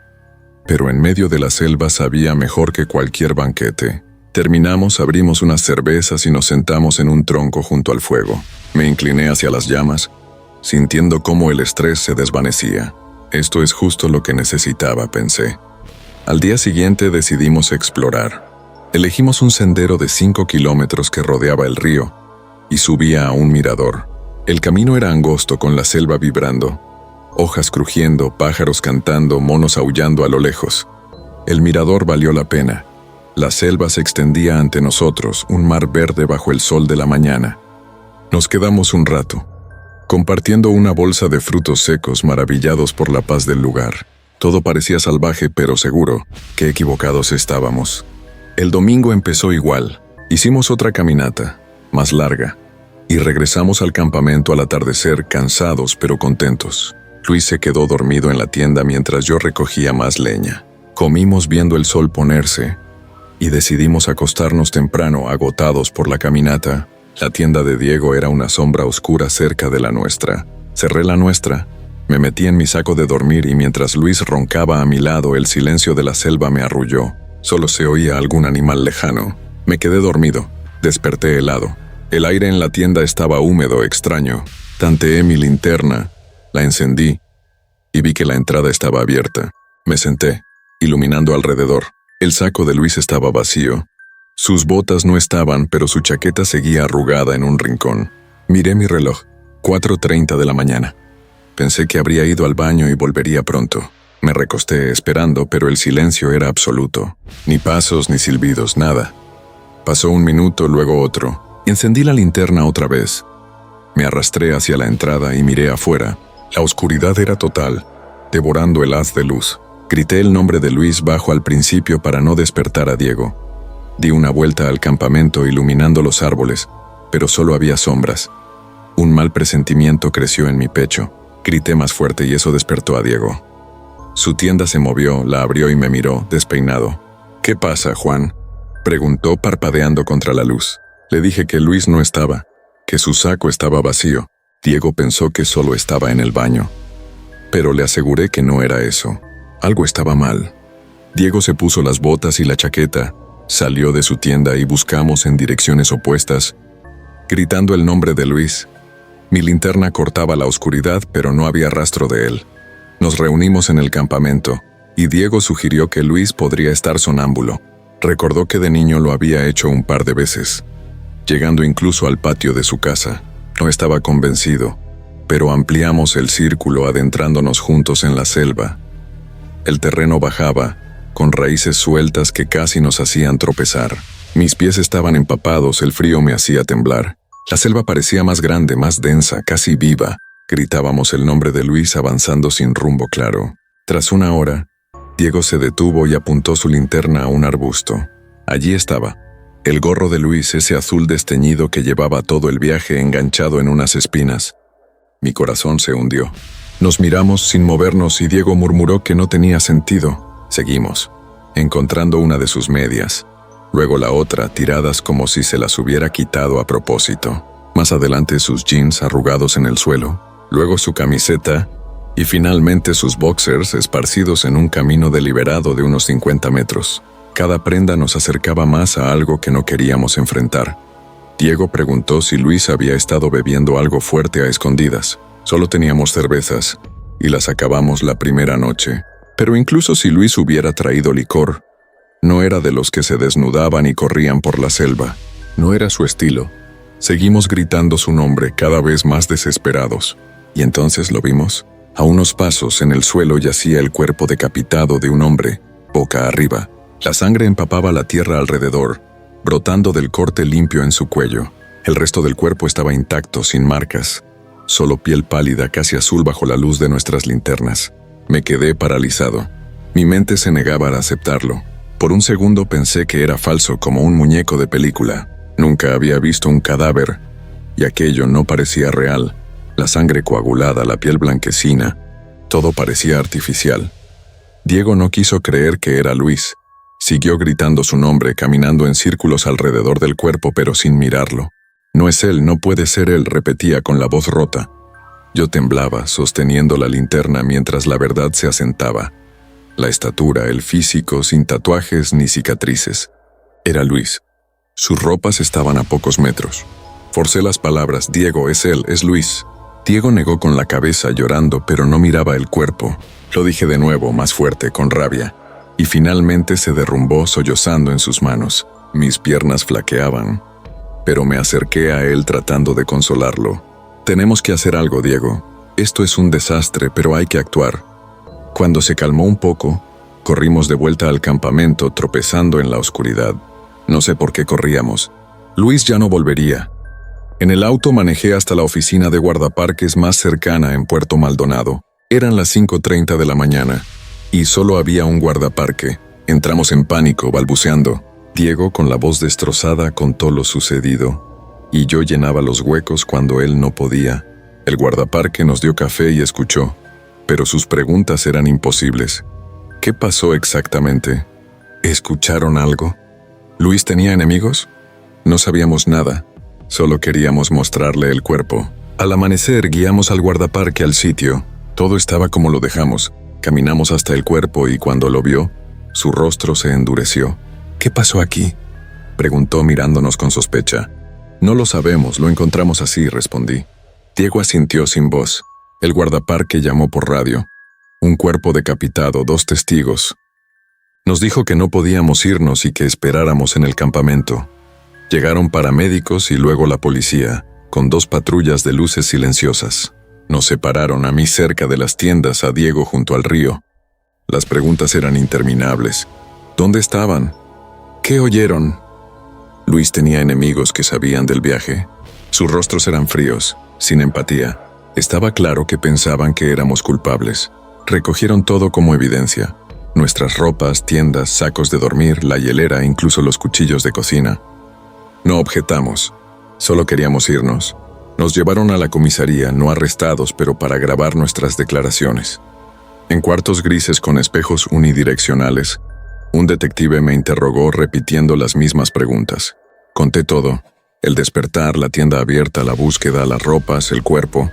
pero en medio de la selva sabía mejor que cualquier banquete. Terminamos, abrimos unas cervezas y nos sentamos en un tronco junto al fuego. Me incliné hacia las llamas, sintiendo cómo el estrés se desvanecía. Esto es justo lo que necesitaba, pensé. Al día siguiente decidimos explorar. Elegimos un sendero de 5 kilómetros que rodeaba el río y subía a un mirador. El camino era angosto con la selva vibrando, hojas crujiendo, pájaros cantando, monos aullando a lo lejos. El mirador valió la pena. La selva se extendía ante nosotros, un mar verde bajo el sol de la mañana. Nos quedamos un rato, compartiendo una bolsa de frutos secos, maravillados por la paz del lugar. Todo parecía salvaje, pero seguro. Qué equivocados estábamos. El domingo empezó igual. Hicimos otra caminata, más larga, y regresamos al campamento al atardecer, cansados pero contentos. Luis se quedó dormido en la tienda mientras yo recogía más leña. Comimos viendo el sol ponerse, y decidimos acostarnos temprano, agotados por la caminata. La tienda de Diego era una sombra oscura cerca de la nuestra. Cerré la nuestra, me metí en mi saco de dormir y mientras Luis roncaba a mi lado, el silencio de la selva me arrulló. Solo se oía algún animal lejano. Me quedé dormido. Desperté helado. El aire en la tienda estaba húmedo, extraño. Tanteé mi linterna, la encendí y vi que la entrada estaba abierta. Me senté, iluminando alrededor. El saco de Luis estaba vacío. Sus botas no estaban, pero su chaqueta seguía arrugada en un rincón. Miré mi reloj, 4:30 de la mañana. Pensé que habría ido al baño y volvería pronto. Me recosté esperando, pero el silencio era absoluto. Ni pasos, ni silbidos, nada. Pasó un minuto, luego otro. Encendí la linterna otra vez. Me arrastré hacia la entrada y miré afuera. La oscuridad era total, devorando el haz de luz. Grité el nombre de Luis bajo al principio para no despertar a Diego. Di una vuelta al campamento iluminando los árboles, pero solo había sombras. Un mal presentimiento creció en mi pecho. Grité más fuerte y eso despertó a Diego. Su tienda se movió, la abrió y me miró, despeinado. «¿Qué pasa, Juan?», preguntó parpadeando contra la luz. Le dije que Luis no estaba, que su saco estaba vacío. Diego pensó que solo estaba en el baño. Pero le aseguré que no era eso. Algo estaba mal. Diego se puso las botas y la chaqueta, salió de su tienda y buscamos en direcciones opuestas, gritando el nombre de Luis. Mi linterna cortaba la oscuridad, pero no había rastro de él. Nos reunimos en el campamento, y Diego sugirió que Luis podría estar sonámbulo. Recordó que de niño lo había hecho un par de veces, llegando incluso al patio de su casa. No estaba convencido, pero ampliamos el círculo adentrándonos juntos en la selva. El terreno bajaba, con raíces sueltas que casi nos hacían tropezar. Mis pies estaban empapados, el frío me hacía temblar. La selva parecía más grande, más densa, casi viva. Gritábamos el nombre de Luis avanzando sin rumbo claro. Tras una hora, Diego se detuvo y apuntó su linterna a un arbusto. Allí estaba, el gorro de Luis, ese azul desteñido que llevaba todo el viaje enganchado en unas espinas. Mi corazón se hundió. Nos miramos sin movernos y Diego murmuró que no tenía sentido. Seguimos, encontrando una de sus medias, luego la otra, tiradas como si se las hubiera quitado a propósito. Más adelante sus jeans arrugados en el suelo, luego su camiseta y finalmente sus boxers esparcidos en un camino deliberado de unos 50 metros. Cada prenda nos acercaba más a algo que no queríamos enfrentar. Diego preguntó si Luis había estado bebiendo algo fuerte a escondidas. Solo teníamos cervezas, y las acabamos la primera noche. Pero incluso si Luis hubiera traído licor, no era de los que se desnudaban y corrían por la selva. No era su estilo. Seguimos gritando su nombre cada vez más desesperados. Y entonces lo vimos. A unos pasos en el suelo yacía el cuerpo decapitado de un hombre, boca arriba. La sangre empapaba la tierra alrededor, brotando del corte limpio en su cuello. El resto del cuerpo estaba intacto, sin marcas. Solo piel pálida, casi azul bajo la luz de nuestras linternas. Me quedé paralizado. Mi mente se negaba a aceptarlo. Por un segundo pensé que era falso, como un muñeco de película. Nunca había visto un cadáver, y aquello no parecía real. La sangre coagulada, la piel blanquecina, todo parecía artificial. Diego no quiso creer que era Luis. Siguió gritando su nombre, caminando en círculos alrededor del cuerpo, pero sin mirarlo. No es él, no puede ser él, repetía con la voz rota. Yo temblaba, sosteniendo la linterna mientras la verdad se asentaba. La estatura, el físico, sin tatuajes ni cicatrices. Era Luis. Sus ropas estaban a pocos metros. Forcé las palabras: Diego, es él, es Luis. Diego negó con la cabeza, llorando, pero no miraba el cuerpo. Lo dije de nuevo, más fuerte, con rabia. Y finalmente se derrumbó sollozando en sus manos. Mis piernas flaqueaban, pero me acerqué a él tratando de consolarlo. Tenemos que hacer algo, Diego. Esto es un desastre, pero hay que actuar. Cuando se calmó un poco, corrimos de vuelta al campamento, tropezando en la oscuridad. No sé por qué corríamos. Luis ya no volvería. En el auto manejé hasta la oficina de guardaparques más cercana en Puerto Maldonado. Eran las 5:30 de la mañana, y solo había un guardaparque. Entramos en pánico, balbuceando. Diego, con la voz destrozada, contó lo sucedido, y yo llenaba los huecos cuando él no podía. El guardaparque nos dio café y escuchó, pero sus preguntas eran imposibles. ¿Qué pasó exactamente? ¿Escucharon algo? ¿Luis tenía enemigos? No sabíamos nada, solo queríamos mostrarle el cuerpo. Al amanecer guiamos al guardaparque al sitio. Todo estaba como lo dejamos. Caminamos hasta el cuerpo y cuando lo vio, su rostro se endureció. ¿Qué pasó aquí?, preguntó mirándonos con sospecha. No lo sabemos, lo encontramos así, respondí. Diego asintió sin voz. El guardaparque llamó por radio. Un cuerpo decapitado, 2 testigos. Nos dijo que no podíamos irnos y que esperáramos en el campamento. Llegaron paramédicos y luego la policía, con 2 patrullas de luces silenciosas. Nos separaron, a mí cerca de las tiendas, a Diego junto al río. Las preguntas eran interminables. ¿Dónde estaban? ¿Qué oyeron? Luis tenía enemigos que sabían del viaje. Sus rostros eran fríos, sin empatía. Estaba claro que pensaban que éramos culpables. Recogieron todo como evidencia. Nuestras ropas, tiendas, sacos de dormir, la hielera, incluso los cuchillos de cocina. No objetamos. Solo queríamos irnos. Nos llevaron a la comisaría, no arrestados, pero para grabar nuestras declaraciones. En cuartos grises con espejos unidireccionales, un detective me interrogó repitiendo las mismas preguntas. Conté todo: el despertar, la tienda abierta, la búsqueda, las ropas, el cuerpo.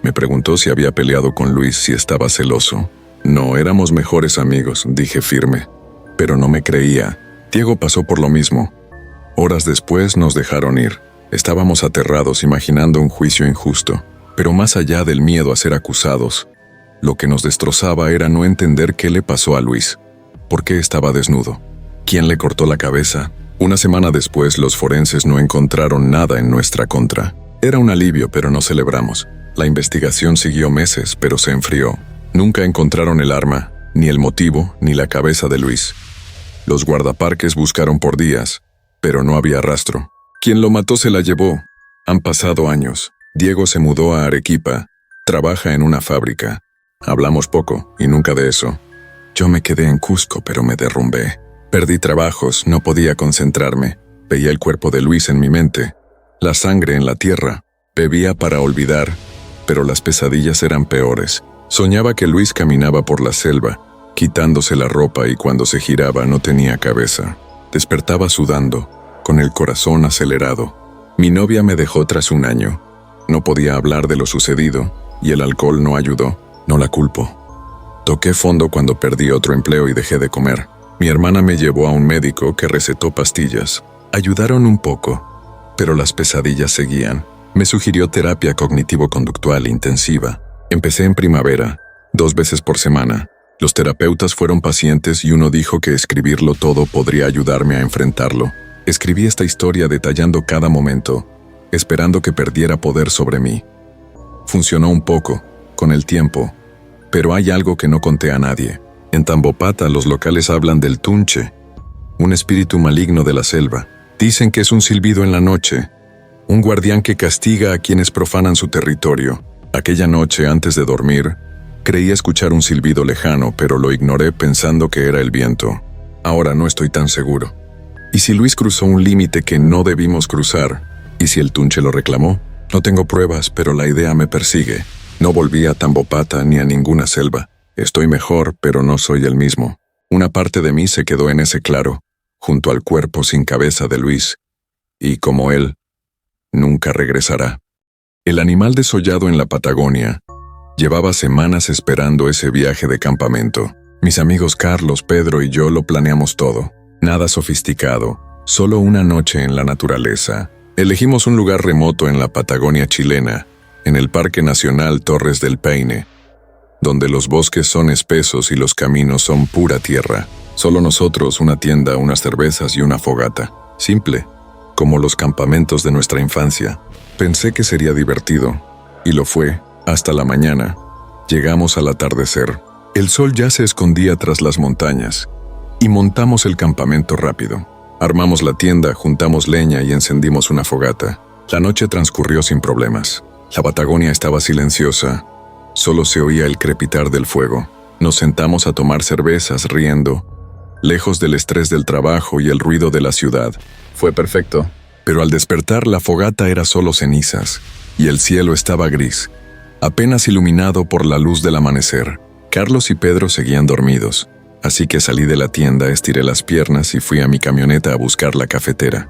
Me preguntó si había peleado con Luis, si estaba celoso. No, éramos mejores amigos, dije firme. Pero no me creía. Diego pasó por lo mismo. Horas después nos dejaron ir. Estábamos aterrados, imaginando un juicio injusto. Pero más allá del miedo a ser acusados, lo que nos destrozaba era no entender qué le pasó a Luis. ¿Por qué estaba desnudo? ¿Quién le cortó la cabeza? Una semana después, los forenses no encontraron nada en nuestra contra. Era un alivio, pero no celebramos. La investigación siguió meses, pero se enfrió. Nunca encontraron el arma, ni el motivo, ni la cabeza de Luis. Los guardaparques buscaron por días, pero no había rastro. Quien lo mató se la llevó. Han pasado años. Diego se mudó a Arequipa. Trabaja en una fábrica. Hablamos poco, y nunca de eso. Yo me quedé en Cusco, pero me derrumbé. Perdí trabajos, no podía concentrarme. Veía el cuerpo de Luis en mi mente. La sangre en la tierra. Bebía para olvidar, pero las pesadillas eran peores. Soñaba que Luis caminaba por la selva, quitándose la ropa, y cuando se giraba no tenía cabeza. Despertaba sudando, con el corazón acelerado. Mi novia me dejó tras un año. No podía hablar de lo sucedido, y el alcohol no ayudó. No la culpo. Toqué fondo cuando perdí otro empleo y dejé de comer. Mi hermana me llevó a un médico que recetó pastillas. Ayudaron un poco, pero las pesadillas seguían. Me sugirió terapia cognitivo-conductual intensiva. Empecé en primavera, 2 veces por semana. Los terapeutas fueron pacientes y uno dijo que escribirlo todo podría ayudarme a enfrentarlo. Escribí esta historia detallando cada momento, esperando que perdiera poder sobre mí. Funcionó un poco, con el tiempo, pero hay algo que no conté a nadie. En Tambopata los locales hablan del tunche, un espíritu maligno de la selva. Dicen que es un silbido en la noche, un guardián que castiga a quienes profanan su territorio. Aquella noche, antes de dormir, creí escuchar un silbido lejano, pero lo ignoré pensando que era el viento. Ahora no estoy tan seguro. ¿Y si Luis cruzó un límite que no debimos cruzar? ¿Y si el Tunche lo reclamó? No tengo pruebas, pero la idea me persigue. No volví a Tambopata ni a ninguna selva. Estoy mejor, pero no soy el mismo. Una parte de mí se quedó en ese claro, junto al cuerpo sin cabeza de Luis. Y como él, nunca regresará. El animal desollado en la Patagonia llevaba semanas esperando ese viaje de campamento. Mis amigos Carlos, Pedro y yo lo planeamos todo. Nada sofisticado, solo una noche en la naturaleza. Elegimos un lugar remoto en la Patagonia chilena, en el Parque Nacional Torres del Paine, donde los bosques son espesos y los caminos son pura tierra. Solo nosotros, una tienda, unas cervezas y una fogata. Simple, como los campamentos de nuestra infancia. Pensé que sería divertido, y lo fue, hasta la mañana. Llegamos al atardecer. El sol ya se escondía tras las montañas, y montamos el campamento rápido. Armamos la tienda, juntamos leña y encendimos una fogata. La noche transcurrió sin problemas. La Patagonia estaba silenciosa. Solo se oía el crepitar del fuego. Nos sentamos a tomar cervezas riendo, lejos del estrés del trabajo y el ruido de la ciudad. Fue perfecto. Pero al despertar la fogata era solo cenizas, y el cielo estaba gris, apenas iluminado por la luz del amanecer. Carlos y Pedro seguían dormidos. Así que salí de la tienda, estiré las piernas y fui a mi camioneta a buscar la cafetera.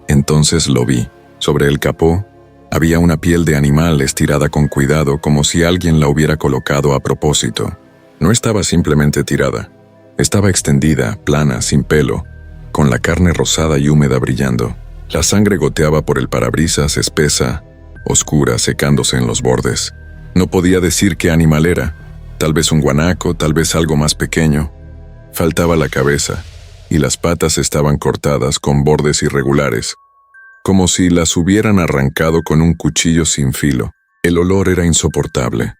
Entonces lo vi. Sobre el capó había una piel de animal estirada con cuidado, como si alguien la hubiera colocado a propósito. No estaba simplemente tirada. Estaba extendida, plana, sin pelo, con la carne rosada y húmeda brillando. La sangre goteaba por el parabrisas, espesa, oscura, secándose en los bordes. No podía decir qué animal era. Tal vez un guanaco, tal vez algo más pequeño. Faltaba la cabeza, y las patas estaban cortadas con bordes irregulares, como si las hubieran arrancado con un cuchillo sin filo. El olor era insoportable.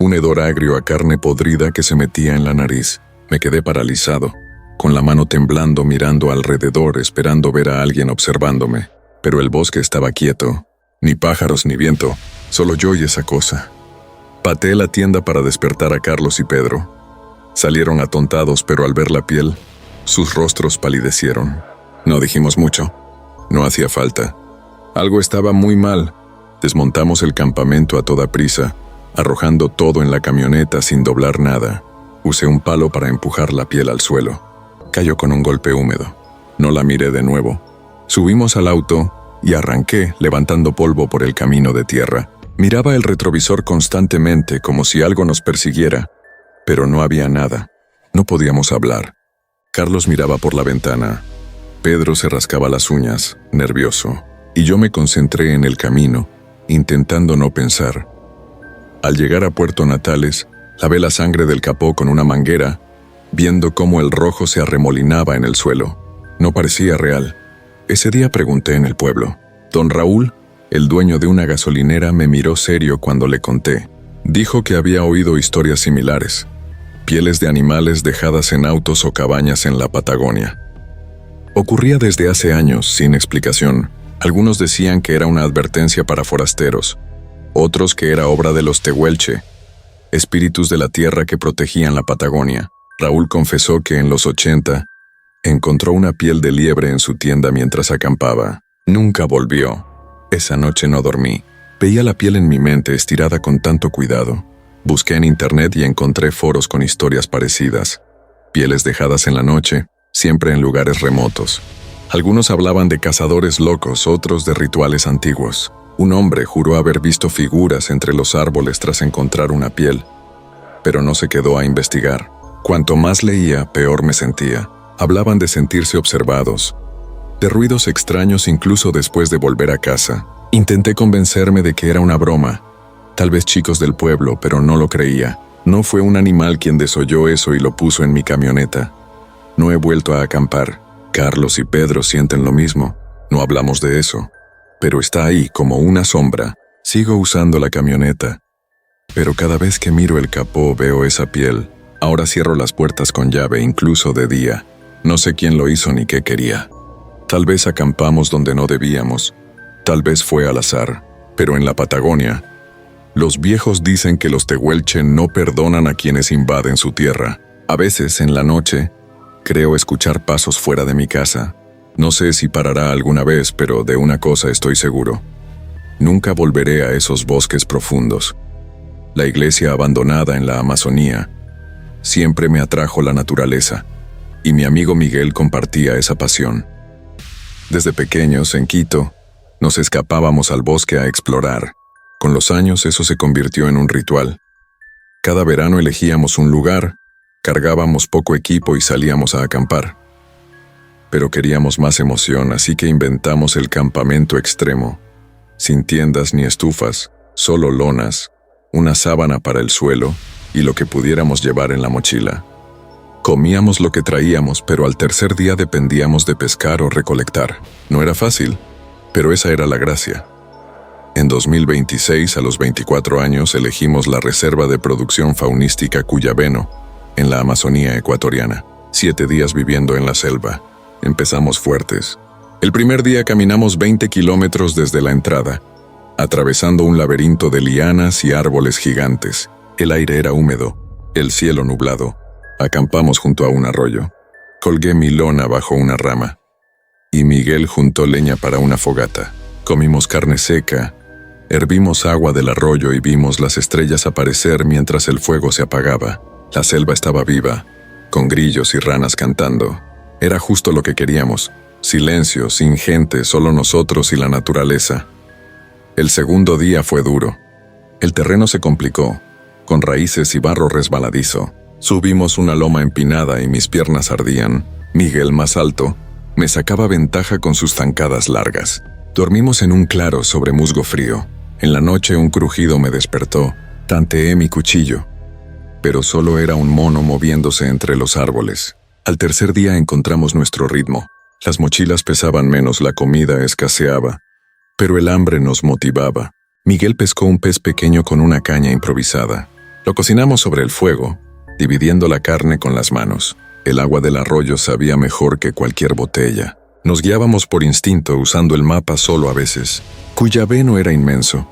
Un hedor agrio a carne podrida que se metía en la nariz. Me quedé paralizado, con la mano temblando, mirando alrededor, esperando ver a alguien observándome. Pero el bosque estaba quieto. Ni pájaros ni viento, solo yo y esa cosa. Pateé la tienda para despertar a Carlos y Pedro. Salieron atontados, pero al ver la piel, sus rostros palidecieron. No dijimos mucho. No hacía falta. Algo estaba muy mal. Desmontamos el campamento a toda prisa, arrojando todo en la camioneta sin doblar nada. Usé un palo para empujar la piel al suelo. Cayó con un golpe húmedo. No la miré de nuevo. Subimos al auto y arranqué, levantando polvo por el camino de tierra. Miraba el retrovisor constantemente como si algo nos persiguiera, pero no había nada. No podíamos hablar. Carlos miraba por la ventana. Pedro se rascaba las uñas, nervioso, y yo me concentré en el camino, intentando no pensar. Al llegar a Puerto Natales, lavé la sangre del capó con una manguera, viendo cómo el rojo se arremolinaba en el suelo. No parecía real. Ese día pregunté en el pueblo. Don Raúl, el dueño de una gasolinera, me miró serio cuando le conté. Dijo que había oído historias similares. Pieles de animales dejadas en autos o cabañas en la Patagonia. Ocurría desde hace años, sin explicación. Algunos decían que era una advertencia para forasteros, otros que era obra de los Tehuelche, espíritus de la tierra que protegían la Patagonia. Raúl confesó que en los 80 encontró una piel de liebre en su tienda mientras acampaba. Nunca volvió. Esa noche no dormí. Veía la piel en mi mente estirada con tanto cuidado. Busqué en internet y encontré foros con historias parecidas. Pieles dejadas en la noche, siempre en lugares remotos. Algunos hablaban de cazadores locos, otros de rituales antiguos. Un hombre juró haber visto figuras entre los árboles tras encontrar una piel, pero no se quedó a investigar. Cuanto más leía, peor me sentía. Hablaban de sentirse observados, de ruidos extraños incluso después de volver a casa. Intenté convencerme de que era una broma, tal vez chicos del pueblo, pero no lo creía. No fue un animal quien desolló eso y lo puso en mi camioneta. No he vuelto a acampar. Carlos y Pedro sienten lo mismo. No hablamos de eso, pero está ahí como una sombra. Sigo usando la camioneta, pero cada vez que miro el capó veo esa piel. Ahora cierro las puertas con llave, incluso de día. No sé quién lo hizo ni qué quería. Tal vez acampamos donde no debíamos. Tal vez fue al azar. Pero en la Patagonia, los viejos dicen que los Tehuelche no perdonan a quienes invaden su tierra. A veces, en la noche, Creo escuchar pasos fuera de mi casa. No sé si parará alguna vez, pero de una cosa estoy seguro. Nunca volveré a esos bosques profundos. La iglesia abandonada en la Amazonía. Siempre me atrajo la naturaleza, y mi amigo Miguel compartía esa pasión. Desde pequeños, en Quito, nos escapábamos al bosque a explorar. Con los años eso se convirtió en un ritual. Cada verano elegíamos un lugar, cargábamos poco equipo y salíamos a acampar. Pero queríamos más emoción, así que inventamos el campamento extremo. Sin tiendas ni estufas, solo lonas, una sábana para el suelo y lo que pudiéramos llevar en la mochila. Comíamos lo que traíamos, pero al tercer día dependíamos de pescar o recolectar. No era fácil, pero esa era la gracia. En 2026, a los 24 años, elegimos la Reserva de Producción Faunística Cuyabeno, en la Amazonía ecuatoriana. 7 días viviendo en la selva. Empezamos fuertes. El primer día caminamos 20 kilómetros desde la entrada, atravesando un laberinto de lianas y árboles gigantes. El aire era húmedo, el cielo nublado. Acampamos junto a un arroyo. Colgué mi lona bajo una rama, y Miguel juntó leña para una fogata. Comimos carne seca, hervimos agua del arroyo y vimos las estrellas aparecer mientras el fuego se apagaba. La selva estaba viva, con grillos y ranas cantando. Era justo lo que queríamos. Silencio, sin gente, solo nosotros y la naturaleza. El segundo día fue duro. El terreno se complicó, con raíces y barro resbaladizo. Subimos una loma empinada y mis piernas ardían. Miguel, más alto, me sacaba ventaja con sus zancadas largas. Dormimos en un claro sobre musgo frío. En la noche un crujido me despertó. Tanteé mi cuchillo, pero solo era un mono moviéndose entre los árboles. Al tercer día encontramos nuestro ritmo. Las mochilas pesaban menos, la comida escaseaba, pero el hambre nos motivaba. Miguel pescó un pez pequeño con una caña improvisada. Lo cocinamos sobre el fuego, dividiendo la carne con las manos. El agua del arroyo sabía mejor que cualquier botella. Nos guiábamos por instinto, usando el mapa solo a veces. Cuyabeno era inmenso.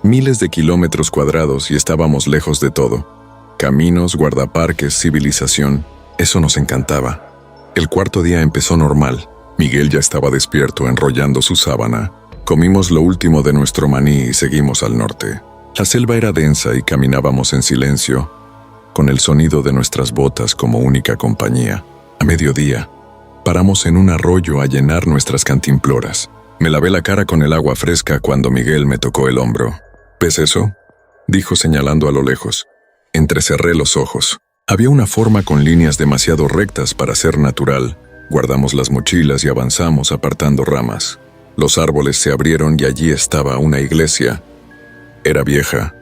Miles de kilómetros cuadrados y estábamos lejos de todo. Caminos, guardaparques, civilización. Eso nos encantaba. El cuarto día empezó normal. Miguel ya estaba despierto, enrollando su sábana. Comimos lo último de nuestro maní y seguimos al norte. La selva era densa y caminábamos en silencio, con el sonido de nuestras botas como única compañía. A mediodía, paramos en un arroyo a llenar nuestras cantimploras. Me lavé la cara con el agua fresca cuando Miguel me tocó el hombro. ¿Ves eso?, dijo señalando a lo lejos. Entrecerré los ojos. Había una forma con líneas demasiado rectas para ser natural. Guardamos las mochilas y avanzamos apartando ramas. Los árboles se abrieron y allí estaba una iglesia. Era vieja,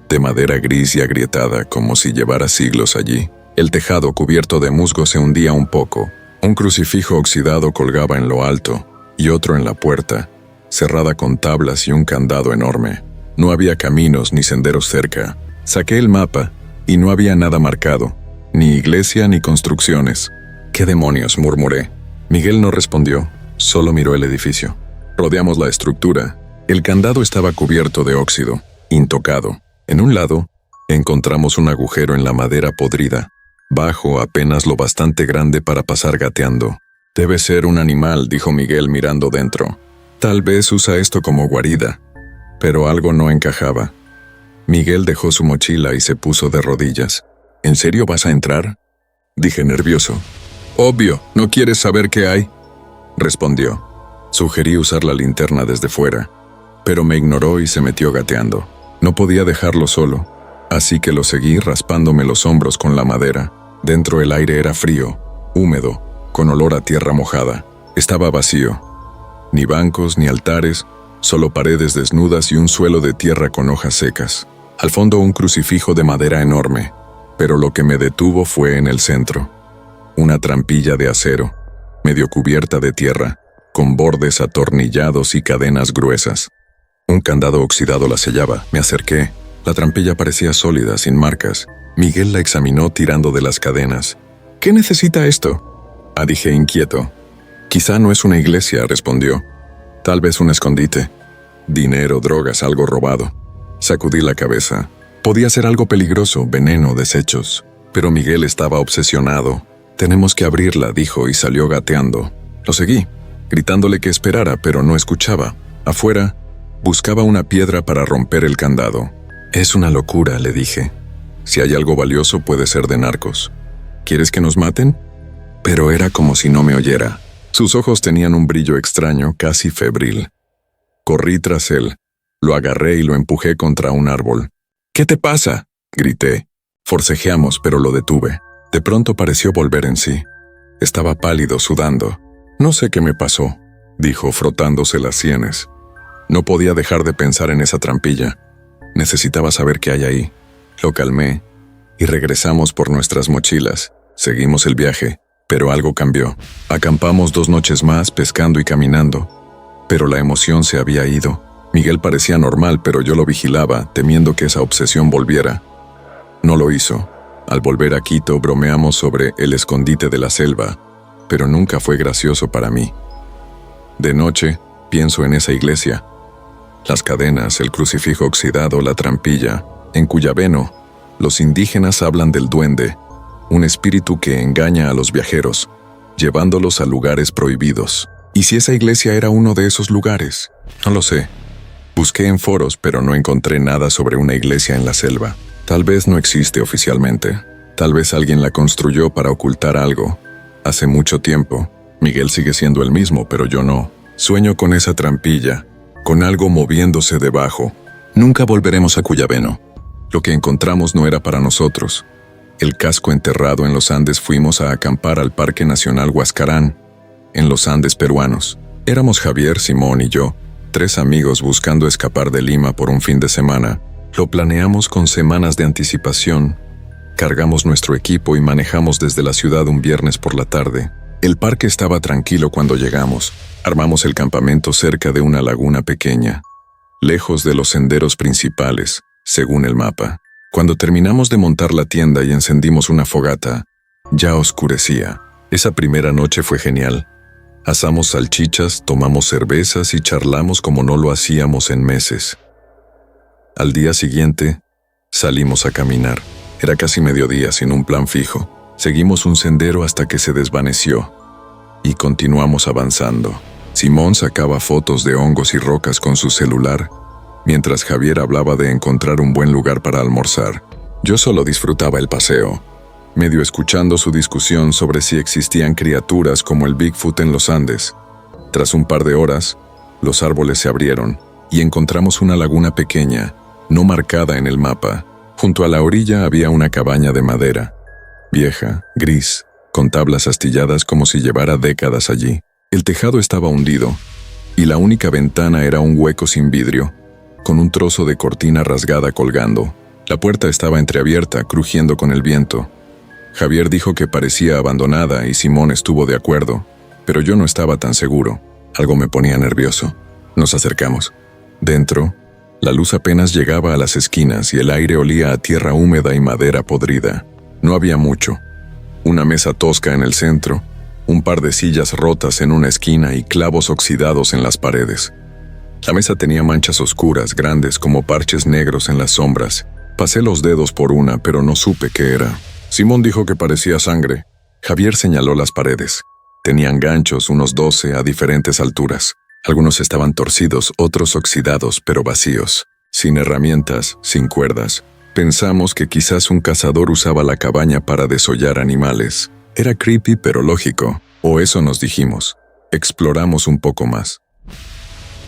de madera gris y agrietada, como si llevara siglos allí. El tejado cubierto de musgo se hundía un poco. Un crucifijo oxidado colgaba en lo alto, y otro en la puerta, cerrada con tablas y un candado enorme. No había caminos ni senderos cerca. Saqué el mapa, y no había nada marcado, ni iglesia ni construcciones. «¿Qué demonios?», murmuré. Miguel no respondió, solo miró el edificio. Rodeamos la estructura. El candado estaba cubierto de óxido, intocado. En un lado, encontramos un agujero en la madera podrida, bajo, apenas lo bastante grande para pasar gateando. «Debe ser un animal», dijo Miguel mirando dentro. «Tal vez usa esto como guarida». Pero algo no encajaba. Miguel dejó su mochila y se puso de rodillas. «¿En serio vas a entrar?», dije nervioso. «Obvio, ¿no quieres saber qué hay?», respondió. Sugerí usar la linterna desde fuera, pero me ignoró y se metió gateando. No podía dejarlo solo, así que lo seguí raspándome los hombros con la madera. Dentro el aire era frío, húmedo, con olor a tierra mojada. Estaba vacío. Ni bancos ni altares, solo paredes desnudas y un suelo de tierra con hojas secas. Al fondo un crucifijo de madera enorme, pero lo que me detuvo fue en el centro. Una trampilla de acero, medio cubierta de tierra, con bordes atornillados y cadenas gruesas. Un candado oxidado la sellaba. Me acerqué. La trampilla parecía sólida, sin marcas. Miguel la examinó tirando de las cadenas. «¿Qué necesita esto?», dije inquieto. «Quizá no es una iglesia», respondió. «Tal vez un escondite. Dinero, drogas, algo robado». Sacudí la cabeza. Podía ser algo peligroso, veneno, desechos. Pero Miguel estaba obsesionado. Tenemos que abrirla, dijo y salió gateando. Lo seguí, gritándole que esperara, pero no escuchaba. Afuera, buscaba una piedra para romper el candado. Es una locura, le dije. Si hay algo valioso puede ser de narcos. ¿Quieres que nos maten? Pero era como si no me oyera. Sus ojos tenían un brillo extraño, casi febril. Corrí tras él. Lo agarré y lo empujé contra un árbol. ¿Qué te pasa?, grité. Forcejeamos, pero lo detuve. De pronto pareció volver en sí. Estaba pálido, sudando. No sé qué me pasó, dijo frotándose las sienes. No podía dejar de pensar en esa trampilla. Necesitaba saber qué hay ahí. Lo calmé y regresamos por nuestras mochilas. Seguimos el viaje, pero algo cambió. Acampamos 2 noches más pescando y caminando, pero la emoción se había ido. Miguel parecía normal, pero yo lo vigilaba, temiendo que esa obsesión volviera. No lo hizo. Al volver a Quito bromeamos sobre el escondite de la selva, pero nunca fue gracioso para mí. De noche, pienso en esa iglesia. Las cadenas, el crucifijo oxidado, la trampilla. En Cuyabeno, los indígenas hablan del duende, un espíritu que engaña a los viajeros, llevándolos a lugares prohibidos. ¿Y si esa iglesia era uno de esos lugares? No lo sé. Busqué en foros, pero no encontré nada sobre una iglesia en la selva. Tal vez no existe oficialmente. Tal vez alguien la construyó para ocultar algo. Hace mucho tiempo. Miguel sigue siendo el mismo, pero yo no. Sueño con esa trampilla, con algo moviéndose debajo. Nunca volveremos a Cuyabeno. Lo que encontramos no era para nosotros. El casco enterrado en los Andes. Fuimos a acampar al Parque Nacional Huascarán, en los Andes peruanos. Éramos Javier, Simón y yo, 3 amigos buscando escapar de Lima por un fin de semana. Lo planeamos con semanas de anticipación. Cargamos nuestro equipo y manejamos desde la ciudad un viernes por la tarde. El parque estaba tranquilo cuando llegamos. Armamos el campamento cerca de una laguna pequeña, lejos de los senderos principales, según el mapa. Cuando terminamos de montar la tienda y encendimos una fogata, ya oscurecía. Esa primera noche fue genial. Asamos salchichas, tomamos cervezas y charlamos como no lo hacíamos en meses. Al día siguiente, salimos a caminar. Era casi mediodía sin un plan fijo. Seguimos un sendero hasta que se desvaneció y continuamos avanzando. Simón sacaba fotos de hongos y rocas con su celular, mientras Javier hablaba de encontrar un buen lugar para almorzar. Yo solo disfrutaba el paseo, medio escuchando su discusión sobre si existían criaturas como el Bigfoot en los Andes. Tras un par de horas, los árboles se abrieron y encontramos una laguna pequeña, no marcada en el mapa. Junto a la orilla había una cabaña de madera, vieja, gris, con tablas astilladas como si llevara décadas allí. El tejado estaba hundido, y la única ventana era un hueco sin vidrio, con un trozo de cortina rasgada colgando. La puerta estaba entreabierta, crujiendo con el viento. Javier dijo que parecía abandonada y Simón estuvo de acuerdo, pero yo no estaba tan seguro. Algo me ponía nervioso. Nos acercamos. Dentro, la luz apenas llegaba a las esquinas y el aire olía a tierra húmeda y madera podrida. No había mucho. Una mesa tosca en el centro, un par de sillas rotas en una esquina y clavos oxidados en las paredes. La mesa tenía manchas oscuras, grandes como parches negros en las sombras. Pasé los dedos por una, pero no supe qué era. Simón dijo que parecía sangre. Javier señaló las paredes. Tenían ganchos, unos 12, a diferentes alturas. Algunos estaban torcidos, otros oxidados, pero vacíos. Sin herramientas, sin cuerdas. Pensamos que quizás un cazador usaba la cabaña para desollar animales. Era creepy, pero lógico. O eso nos dijimos. Exploramos un poco más.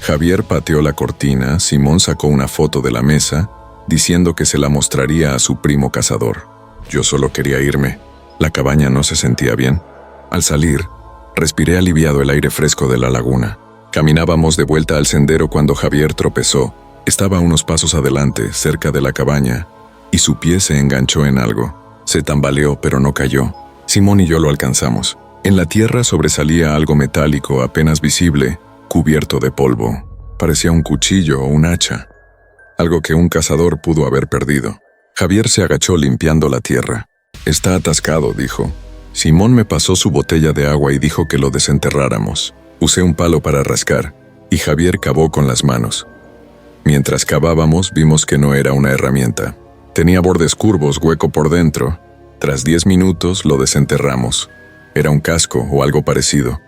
Javier pateó la cortina, Simón sacó una foto de la mesa, diciendo que se la mostraría a su primo cazador. Yo solo quería irme. La cabaña no se sentía bien. Al salir, respiré aliviado el aire fresco de la laguna. Caminábamos de vuelta al sendero cuando Javier tropezó. Estaba a unos pasos adelante, cerca de la cabaña, y su pie se enganchó en algo. Se tambaleó, pero no cayó. Simón y yo lo alcanzamos. En la tierra sobresalía algo metálico apenas visible, cubierto de polvo. Parecía un cuchillo o un hacha. Algo que un cazador pudo haber perdido. Javier se agachó limpiando la tierra. Está atascado, dijo. Simón me pasó su botella de agua y dijo que lo desenterráramos. Usé un palo para rascar, y Javier cavó con las manos. Mientras cavábamos, vimos que no era una herramienta. Tenía bordes curvos, hueco por dentro. Tras 10 minutos, lo desenterramos. Era un casco o algo parecido.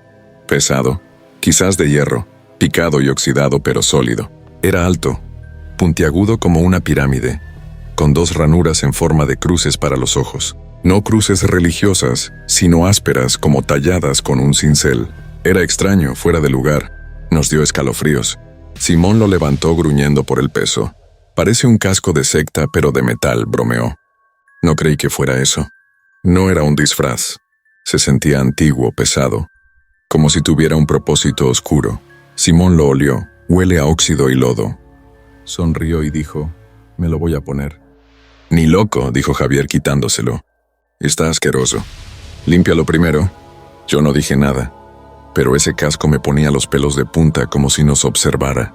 Pesado, quizás de hierro, picado y oxidado pero sólido. Era alto, puntiagudo como una pirámide, con 2 ranuras en forma de cruces para los ojos. No cruces religiosas, sino ásperas como talladas con un cincel. Era extraño, fuera de lugar. Nos dio escalofríos. Simón lo levantó gruñendo por el peso. Parece un casco de secta, pero de metal, bromeó. No creí que fuera eso. No era un disfraz. Se sentía antiguo, pesado, como si tuviera un propósito oscuro. Simón lo olió. Huele a óxido y lodo. Sonrió y dijo, me lo voy a poner. Ni loco, dijo Javier quitándoselo. Está asqueroso. Límpialo primero. Yo no dije nada, pero ese casco me ponía los pelos de punta como si nos observara.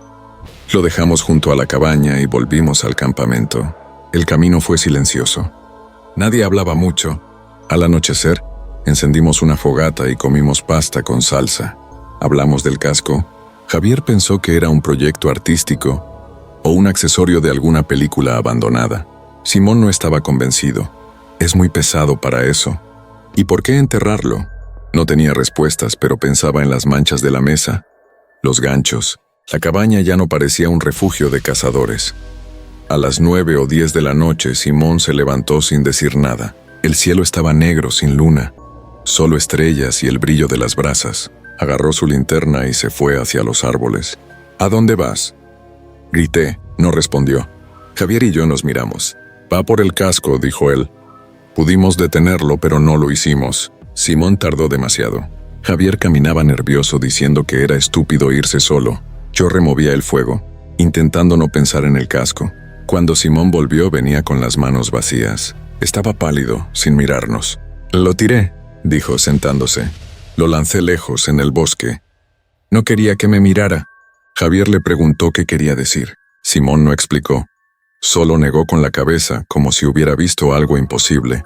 Lo dejamos junto a la cabaña y volvimos al campamento. El camino fue silencioso. Nadie hablaba mucho. Al anochecer, encendimos una fogata y comimos pasta con salsa. Hablamos del casco. Javier pensó que era un proyecto artístico o un accesorio de alguna película abandonada. Simón no estaba convencido. Es muy pesado para eso. ¿Y por qué enterrarlo? No tenía respuestas, pero pensaba en las manchas de la mesa, los ganchos. La cabaña ya no parecía un refugio de cazadores. A las 9 o 10 de la noche, Simón se levantó sin decir nada. El cielo estaba negro, sin luna, solo estrellas y el brillo de las brasas. Agarró su linterna y se fue hacia los árboles. ¿A dónde vas?, grité. No respondió. Javier y yo nos miramos. Va por el casco, dijo él. Pudimos detenerlo, pero no lo hicimos. Simón tardó demasiado. Javier caminaba nervioso diciendo que era estúpido irse solo. Yo removía el fuego, intentando no pensar en el casco. Cuando Simón volvió, venía con las manos vacías. Estaba pálido, sin mirarnos. Lo tiré, dijo sentándose. Lo lancé lejos, en el bosque. No quería que me mirara. Javier le preguntó qué quería decir. Simón no explicó. Solo negó con la cabeza, como si hubiera visto algo imposible.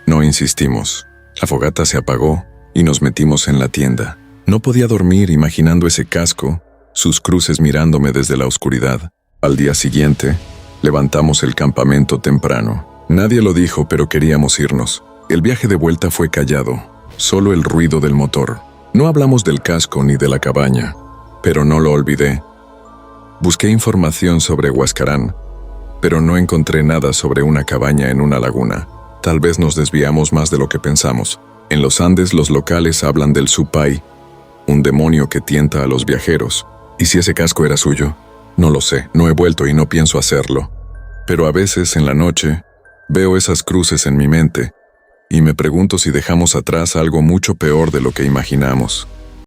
No insistimos. La fogata se apagó y nos metimos en la tienda. No podía dormir imaginando ese casco, sus cruces mirándome desde la oscuridad. Al día siguiente, levantamos el campamento temprano. Nadie lo dijo, pero queríamos irnos. El viaje de vuelta fue callado, solo el ruido del motor. No hablamos del casco ni de la cabaña, pero no lo olvidé. Busqué información sobre Huascarán, pero no encontré nada sobre una cabaña en una laguna. Tal vez nos desviamos más de lo que pensamos. En los Andes los locales hablan del Supay, un demonio que tienta a los viajeros. ¿Y si ese casco era suyo? No lo sé, no he vuelto y no pienso hacerlo. Pero a veces, en la noche, veo esas cruces en mi mente y me pregunto si dejamos atrás algo mucho peor de lo que imaginamos.